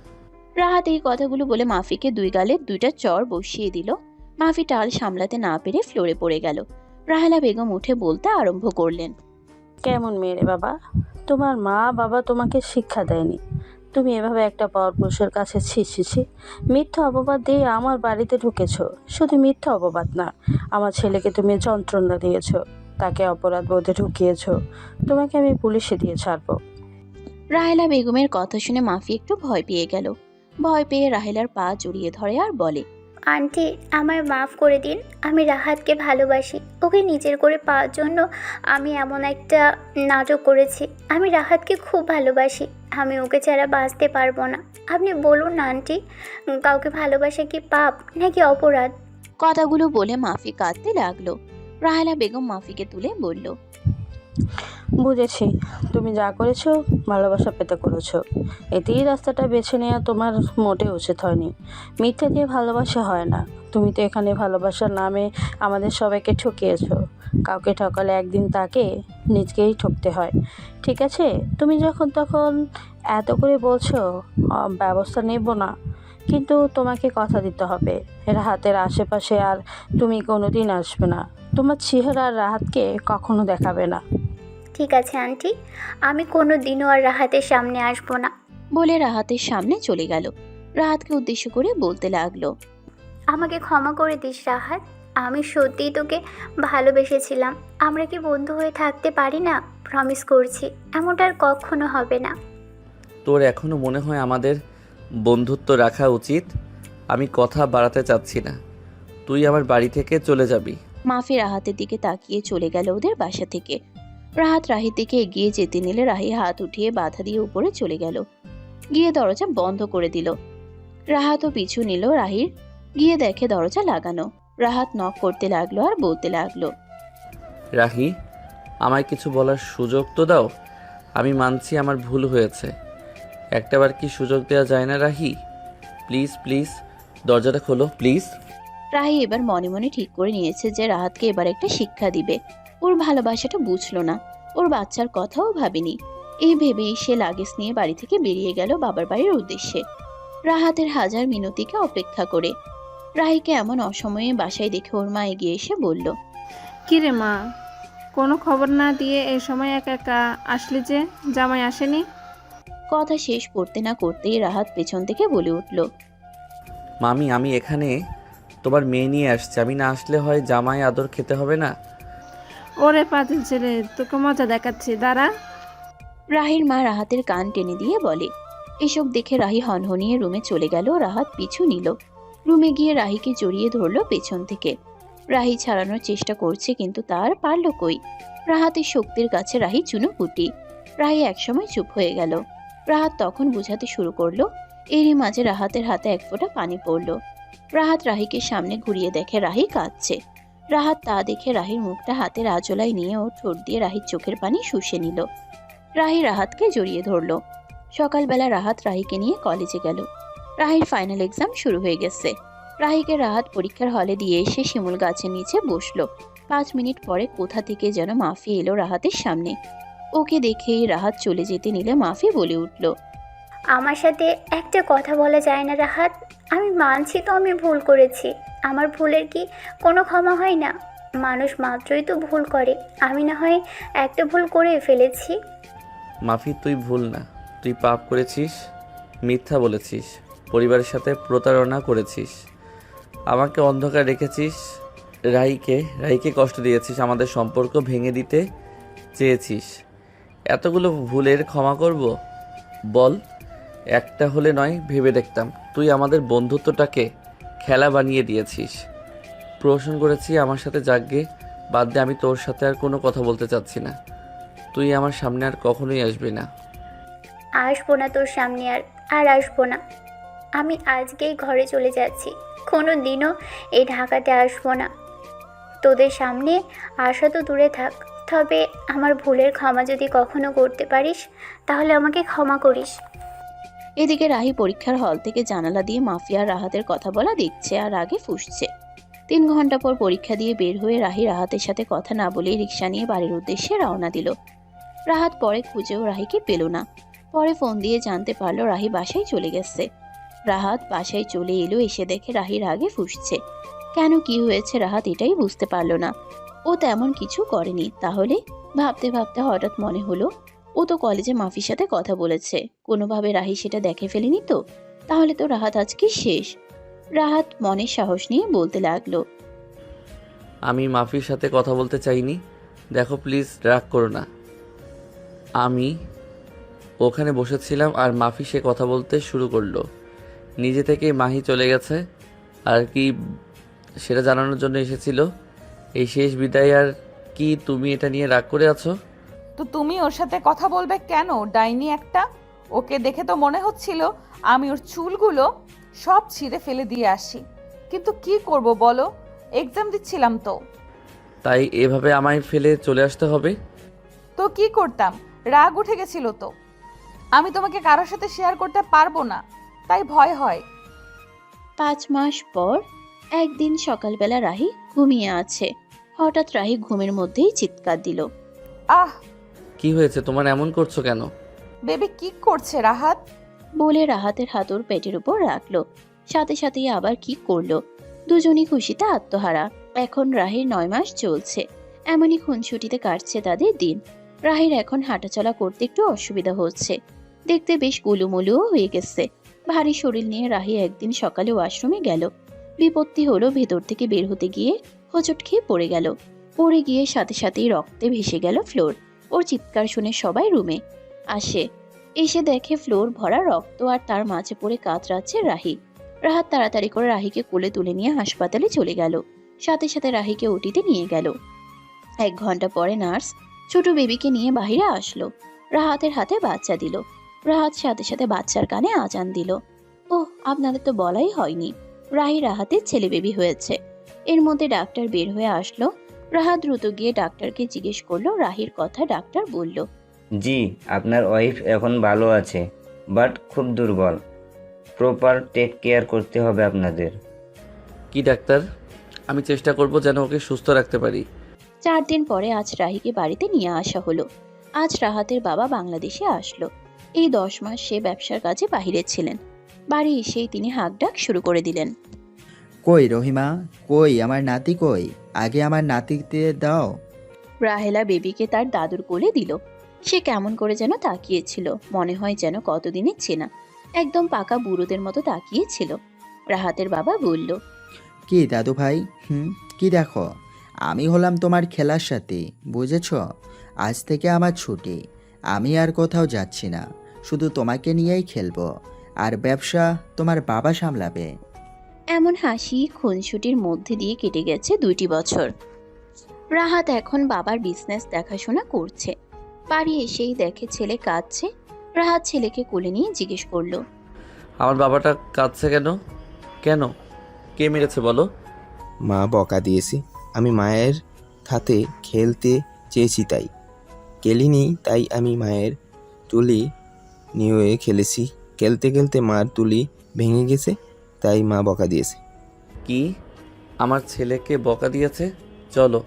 রাহাত এই কথাগুলো বলে মাফিকে দুই গালে দুইটা চড় বসিয়ে দিল। মাফি টাল সামলাতে না পেরে ফ্লোরে পড়ে গেল। রাহেলা বেগম উঠে বলতে আরম্ভ করলেন, কেমন মেয়ে রে বাবা, তোমার মা বাবা তোমাকে শিক্ষা দেয়নি, তুমি এভাবে একটা পরপুরুষের কাছে ছি। মিথ্যা অপবাদ দিয়ে আমার বাড়িতে ঢুকেছো। শুধু মিথ্যা অপবাদ না, আমার ছেলেকে তুমি যন্ত্রণা দিয়েছো, তাকে অপরাধ বোধে ঢুকিয়েছো। তোমাকে আমি পুলিশে দিয়ে ছাড়বো। রাহেলা বেগমের কথা শুনে মাফি একটু ভয় পেয়ে গেল। ভয় পেয়ে রাহেলার পা জড়িয়ে ধরে আর বলে, আন্টি, আমায় মাফ করে দিন। আমি রাহাতকে ভালোবাসি, ওকে নিজের করে পাওয়ার জন্য আমি এমন একটা নাটক করেছি। আমি রাহাতকে খুব ভালোবাসি, আমি ওকে ছাড়া বাঁচতে পারবো না। আপনি বলুন না আন্টি, কাউকে ভালোবাসা কি পাপ নাকি অপরাধ? কথাগুলো বলে মাফি কাঁদতে লাগলো। রাহেলা বেগম মাফিকে তুলে বলল, বুঝেছি, তুমি যা করেছো ভালোবাসা পেতে করেছো। এতেই রাস্তাটা বেছে নেওয়া তোমার মোটে উচিত হয়নি। মিথ্যে দিয়ে ভালোবাসা হয় না। তুমি তো এখানে ভালোবাসার নামে আমাদের সবাইকে ঠকিয়েছো। কাউকে ঠকালে একদিন তাকে নিজকেই ঠকতে হয়, ঠিক আছে? তুমি যখন তখন এত করে বলছো ব্যবস্থা নেব না, কিন্তু তোমাকে কথা দিতে হবে রাহাতের আশেপাশে আর তুমি কোনোদিন আসবে না। তোমার চেহারা রাহাতকে কখনো দেখাবে না। ঠিক আছে আন্টি, আমি কোনো দিনও আর রাহাতের সামনে আসবো না। বলে রাহাতের সামনে চলে গেল। রাহাতকে উদ্দেশ্য করে বলতে লাগলো, আমাকে ক্ষমা করে দিস রাহাত, আমি সত্যিই তোকে ভালোবেসেছিলাম। আমরা কি বন্ধু হয়ে থাকতে পারি না? প্রমিস করছি এমনটা আর কখনো হবে না। তোর এখনো মনে হয় আমাদের বন্ধুত্ব রাখা উচিত? আমি কথা বাড়াতে চাচ্ছি না, তুই আমার বাড়ি থেকে চলে যাবি। মাফি রাহাতের দিকে তাকিয়ে চলে গেল ওদের বাসা থেকে। রাহাত রাহির দিকে এগিয়ে যেতে নিলে রাহি হাত উঠিয়ে বাধা দিয়ে উপরে চলে গেল। গিয়ে দরজা বন্ধ করে দিল। রাহাতও পিছু নিল রাহির। গিয়ে দেখে দরজা লাগানো। রাহাত নক করতে লাগলো আর বলতে লাগলো, রাহি, আমায় কিছু বলার সুযোগ তো দাও। আমি মানছি আমার ভুল হয়েছে, একটাবার কি সুযোগ দেওয়া যায় না রাহি? প্লিজ দরজাটা খোলো প্লিজ। রাহি এবার মনে মনে ঠিক করে নিয়েছে যে রাহাতকে এবার একটা শিক্ষা দিবে। ওর ভালোবাসাটা বুঝলো না, ওর বাচ্চার কথাও ভাবেনি। এই ভেবেই সে লাগেজ নিয়ে বাড়ি থেকে বেরিয়ে গেল বাবার বাড়ির উদ্দেশ্যে। রাহাতের হাজার মিনতিকে অপেক্ষা করে। রাহিকে এমন অসময়ে বাসায় দেখে ওর মা এগিয়ে এসে বলল, কিরে মা, কোনো খবর না দিয়ে এই সময় একা একা আসলি যে? জামাই আসেনি? কথা শেষ করতে না করতেই রাহাত পেছন থেকে বলে উঠল, মামি, আমি এখানে তোমার মেয়ে নিয়ে আসছি। আমি না আসলে হয় জামাই আদর খেতে হবে না। ওরে পাতিল ছেলে, তোকে মজা দেখাচ্ছি, দাঁড়া। রাহির মা রাহাতের কান টেনে দিয়ে বলে। এসব দেখে রাহি হনহনিয়ে রুমে চলে গেল। রাহাত পিছু নিল। রুমে গিয়ে রাহিকে জড়িয়ে ধরলো পেছন থেকে। রাহি ছাড়ানোর চেষ্টা করছে, কিন্তু তার পারল কই। রাহাতের শক্তির কাছে রাহি চুনোপুটি। রাহি একসময় চুপ হয়ে গেল। রাহাত তখন বুঝাতে শুরু করলো। এরই মাঝে রাহাতের হাতে এক ফোঁটা পানি পড়লো। রাহাত রাহিকে সামনে ঘুরিয়ে দেখে রাহি কাঁদছে। রাহাত তা দেখে রাহির মুখটা হাতের আঁচলায় নিয়ে ওর ঠোঁট দিয়ে রাহির চোখের পানি শুষে নিল। রাহি রাহাতকে জড়িয়ে ধরলো। সকালবেলা রাহাত রাহিকে নিয়ে কলেজে গেল। রাহির ফাইনাল এক্সাম শুরু হয়ে গেছে। রাহিকে রাহাত পরীক্ষার হলে দিয়ে এসে শিমুল গাছের নিচে বসলো। 5 মিনিট পরে কোথা থেকে যেন মাফি এলো রাহাতের সামনে। ওকে দেখেই রাহাত চলে যেতে নিলে মাফি বলে উঠল, আমার সাথে একটা কথা বলা যায় না রাহাত? আমি মানছি তো আমি ভুল করেছি। আমার ভুলের কি কোনো ক্ষমা হয় না? মানুষ মাত্রই তো ভুল করে। আমি না হয় একটা ভুল করে ফেলেছি। মাফি, তুই ভুল না, তুই পাপ করেছিস, মিথ্যা বলেছিস, পরিবারের সাথে প্রতারণা করেছিস, আমাকে অন্ধকার রেখেছিস, রাহিকে কষ্ট দিয়েছিস, আমাদের সম্পর্ক ভেঙে দিতে চেয়েছিস। এতগুলো ভুলের ক্ষমা করব? বল। একটা হলে নয়, ভেবে দেখতাম। তুই আমাদের বন্ধুত্বটাকে খেলা বানিয়ে দিয়েছিস। প্রহসন করেছি আমার সাথে, জাগগে বাদ দে। আমি তোর সাথে আর কোনো কথা বলতে চাচ্ছি না। তুই আমার সামনে আর কখনোই আসবি না। আসবো না তোর সামনে, আর আসবো না। আমি আজকেই ঘরে চলে যাচ্ছি। কোনো দিনও এই ঢাকাতে আসবো না। তোদের সামনে আসা তো দূরে থাক, তবে আমার ভুলের ক্ষমা যদি কখনো করতে পারিস তাহলে আমাকে ক্ষমা করিস। এদিকে রাহি পরীক্ষার হল থেকে জানালা দিয়ে মাফিয়া রাহাতের কথা বলা দেখছে আর আগে ফুঁসছে। 3 ঘন্টা পর পরীক্ষা দিয়ে বের হয়ে রাহি রাহাতের সাথে কথা না বলেই রিক্সা নিয়ে বাড়ির উদ্দেশ্যে রওনা দিল। রাহাত পরে খুঁজেও রাহিকে পেল না। পরে ফোন দিয়ে জানতে পারলো রাহি বাসায় চলে গেছে। রাহাত বাসায় চলে এলো। এসে দেখে রাহির আগে ফুঁসছে। কেন, কি হয়েছে রাহাত এটাই বুঝতে পারলো না। ও তেমন কিছু করেনি। তাহলে ভাবতে ভাবতে হঠাৎ মনে হলো ও তো কলেজে মাফির সাথে কথা বলেছে। কোনোভাবে রাহি সেটা দেখে ফেলেনি তো? তাহলে তো রাহাত আজকে শেষ। রাহাত মনের সাহস নিয়ে বলতে লাগলো, আমি মাফির সাথে কথা বলতে চাইনি। দেখো প্লিজ, রাগ করো না। আমি ওখানে বসেছিলাম আর মাফি সে কথা বলতে শুরু করলো। নিজে থেকেই মাহি চলে গেছে আর কি সেটা জানানোর জন্য এসেছিল। এই শেষ বিদায়। আর কি তুমি এটা নিয়ে রাগ করে আছো? তো তুমি ওর সাথে কথা বলবে কেন, ডাইনি একটা? ওকে দেখে তো মনে হচ্ছিল আমি ওর চুলগুলো সব ছিঁড়ে ফেলে দিয়ে আসি, কিন্তু কি করব বলো, এক্সাম দিচ্ছিলাম তো। তাই এভাবে আমায় ফেলে চলে আসতে হবে? তো কি করতাম, রাগ উঠে গেছিল তো। আমি তোমাকে কারোর সাথে শেয়ার করতে পারবো না, তাই ভয় হয়। 5 মাস পর একদিন সকালবেলা রাহি ঘুমিয়ে আছে। হঠাৎ রাহি ঘুমের মধ্যেই চিৎকার দিল, আহ! কি হয়েছে তোমার, এমন করছো কেন? বেবি কি করছে রাহাত? বলে রাহাতের হাত ওর পেটের উপর রাখলো। সাথে সাথেই আবার কি করলো। দুজনই খুশিতে আত্মহারা। এখন রাহির 9 মাস চলছে। এমনই খুনসুটিতে কাটছে তাদের দিন। রাহির এখন হাঁটাচলা করতে একটু অসুবিধা হচ্ছে। দেখতে বেশ গুলুমুলুও হয়ে গেছে। ভারী শরীর নিয়ে রাহি একদিন সকালে ওয়াশরুমে গেল। বিপত্তি হলো, ভেতর থেকে বের হতে গিয়ে হোঁচট খেয়ে পড়ে গেল। পড়ে গিয়ে সাথে সাথেই রক্তে ভেসে গেল ফ্লোর। ওর চিৎকার শুনে সবাই রুমে আসে। এসে দেখে ফ্লোর ভরা রক্ত আর তার মাঝে পড়ে কাতরাচ্ছে রাহি। রাহাত তাড়াতাড়ি করে রাহিকে কোলে তুলে নিয়ে হাসপাতালে চলে গেল। সাথে সাথে রাহিকে ওটিতে নিয়ে গেল। 1 ঘন্টা পরে নার্স ছোট বেবিকে নিয়ে বাইরে আসলো। রাহাতের হাতে বাচ্চা দিল। রাহাত সাথে সাথে বাচ্চার কানে আজান দিল। ওহ, আপনাদের তো বলাই হয়নি, রাহি রাহাতের ছেলে বেবি হয়েছে। এর মধ্যে ডাক্তার বের হয়ে আসলো। রাহাত দ্রুত গিয়ে ডাক্তারকে জিজ্ঞেস করলো রাহির কথা। ডাক্তার বলল, জি, আপনার ওয়াইফ এখন ভালো আছে, বাট খুব দুর্বল। প্রপার টেক কেয়ার করতে হবে আপনাদের। কি ডাক্তার, আমি চেষ্টা করব যেন ওকে সুস্থ রাখতে পারি। 4 দিন পরে আজ রাহিকে বাড়িতে নিয়ে আসা হলো। আজ রাহাতের বাবা বাংলাদেশে আসলো। এই 10 মাস সে ব্যবসার কাজে বাহিরে ছিলেন। বাড়ি এসেই তিনি হাঁক ডাক শুরু করে দিলেন। কই রহিমা, কই আমার নাতি, কই আগে আমার নাতিকে দাও। রাহেলা বেবিকে তার দাদুর কোলে দিল। সে কেমন করে যেন তাকিয়েছিল, মনে হয় যেন কতদিনের চেনা, একদম পাকা বুড়োদের মতো তাকিয়েছিল। রাহাতের বাবা বলল, কি দাদু ভাই, কি দেখো, আমি হলাম তোমার খেলার সাথে, বুঝেছ? আজ থেকে আমার ছুটি, আমি আর কোথাও যাচ্ছি না, শুধু তোমাকে নিয়েই খেলবো, আর ব্যবসা তোমার বাবা সামলাবে। এমন হাসি খুনসুটির মধ্যে দিয়ে কেটে গেছে 2টি বছর। রাহাত এখন বাবার বিজনেস দেখাশোনা করছে। বাড়ি এসেই দেখে ছেলে কাঁদছে। রাহাত ছেলেকে কোলে নিয়ে জিজ্ঞেস করলো, আমার বাবাটা কাঁদছে কেন? কেন? কে মেরেছে বলো? মা বকা দিয়েছে, আমি মায়ের সাথে খেলতে চেয়েছি তাই খেলিনি, তাই আমি মায়ের তুলি নিয়ে খেলেছি, খেলতে খেলতে মার তুলি ভেঙে গেছে, তাই মা বকা দিয়েছে। কি? আমার ছেলেকে বকা দিয়েছে? চলো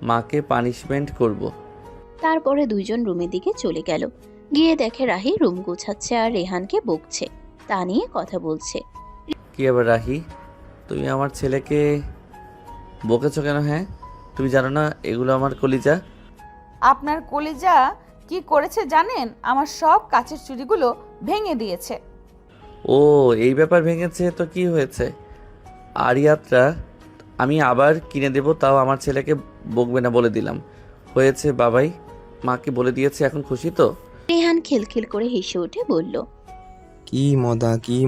মাকে পানিশমেন্ট করব। তারপরে দুইজন রুমের দিকে চলে গেল। গিয়ে দেখে রাহি রুম গোছাচ্ছে আর রেহানকে বকছে, তা নিয়ে কথা বলছে। কি আবার রাহি, তুমি আমার ছেলেকে বকেছো কেন? হ্যাঁ, তুমি জানো না এগুলো আমার কলিজা? আপনার কলিজা কি করেছে জানেন? আমার সব কাচের চুড়িগুলো ভেঙে দিয়েছে। ও এই ব্যাপার, ভেঙেছে তো কি হয়েছে? আরিয়াতরা আমি আবার কিনে দেব, তাও আমার ছেলেকে বকবে না বলে দিলাম। হয়েছে বাবাই মাকে বলে দিয়েছে, এখন খুশি তো? রেহান খিলখিল করে হেসে উঠে বলল, কি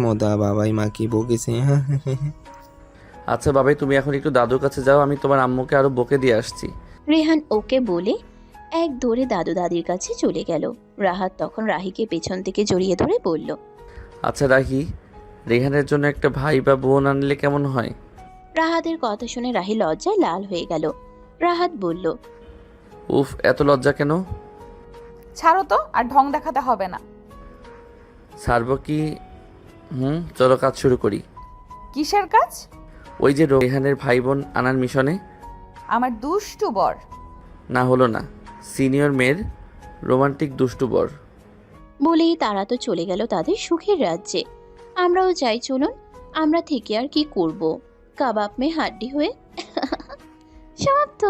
মদা বাবাই মাকে বকেছে। আচ্ছা বাবাই, তুমি এখন একটু দাদুর কাছে যাও, আমি তোমার আম্মুকে আরো বকে দিয়ে আসছি। রেহান ওকে বলে এক দৌড়ে দাদু দাদির কাছে চলে গেল। রাহাত তখন রাহিকে পেছন থেকে জড়িয়ে ধরে বলল, আচ্ছা রাহি, রেহানের জন্য একটা ভাই বা বোন আনলে কেমন হয়? রাহাতের কথা শুনে রাহি লজ্জায় লাল হয়ে গেল। রাহাত বলল, উফ, এত লজ্জা কেন? ছাড়ো তো, আর ঢং দেখাতে হবে না। ছাড়বো কি? চলো কাজ শুরু করি। কিসের কাজ? ওই যে রেহানের ভাই বোন আনার মিশনে। আমার দুষ্টু বর। না হলো না, সিনিয়র মেয়ের রোমান্টিক দুষ্টু বর। বলেই তারা তো চলে গেল তাদের সুখের রাজ্যে। আমরাও যাই, চলুন। আমরা থেকে আর কি করব, কাবাব মে হাড্ডি হয়ে। সমাপ্ত।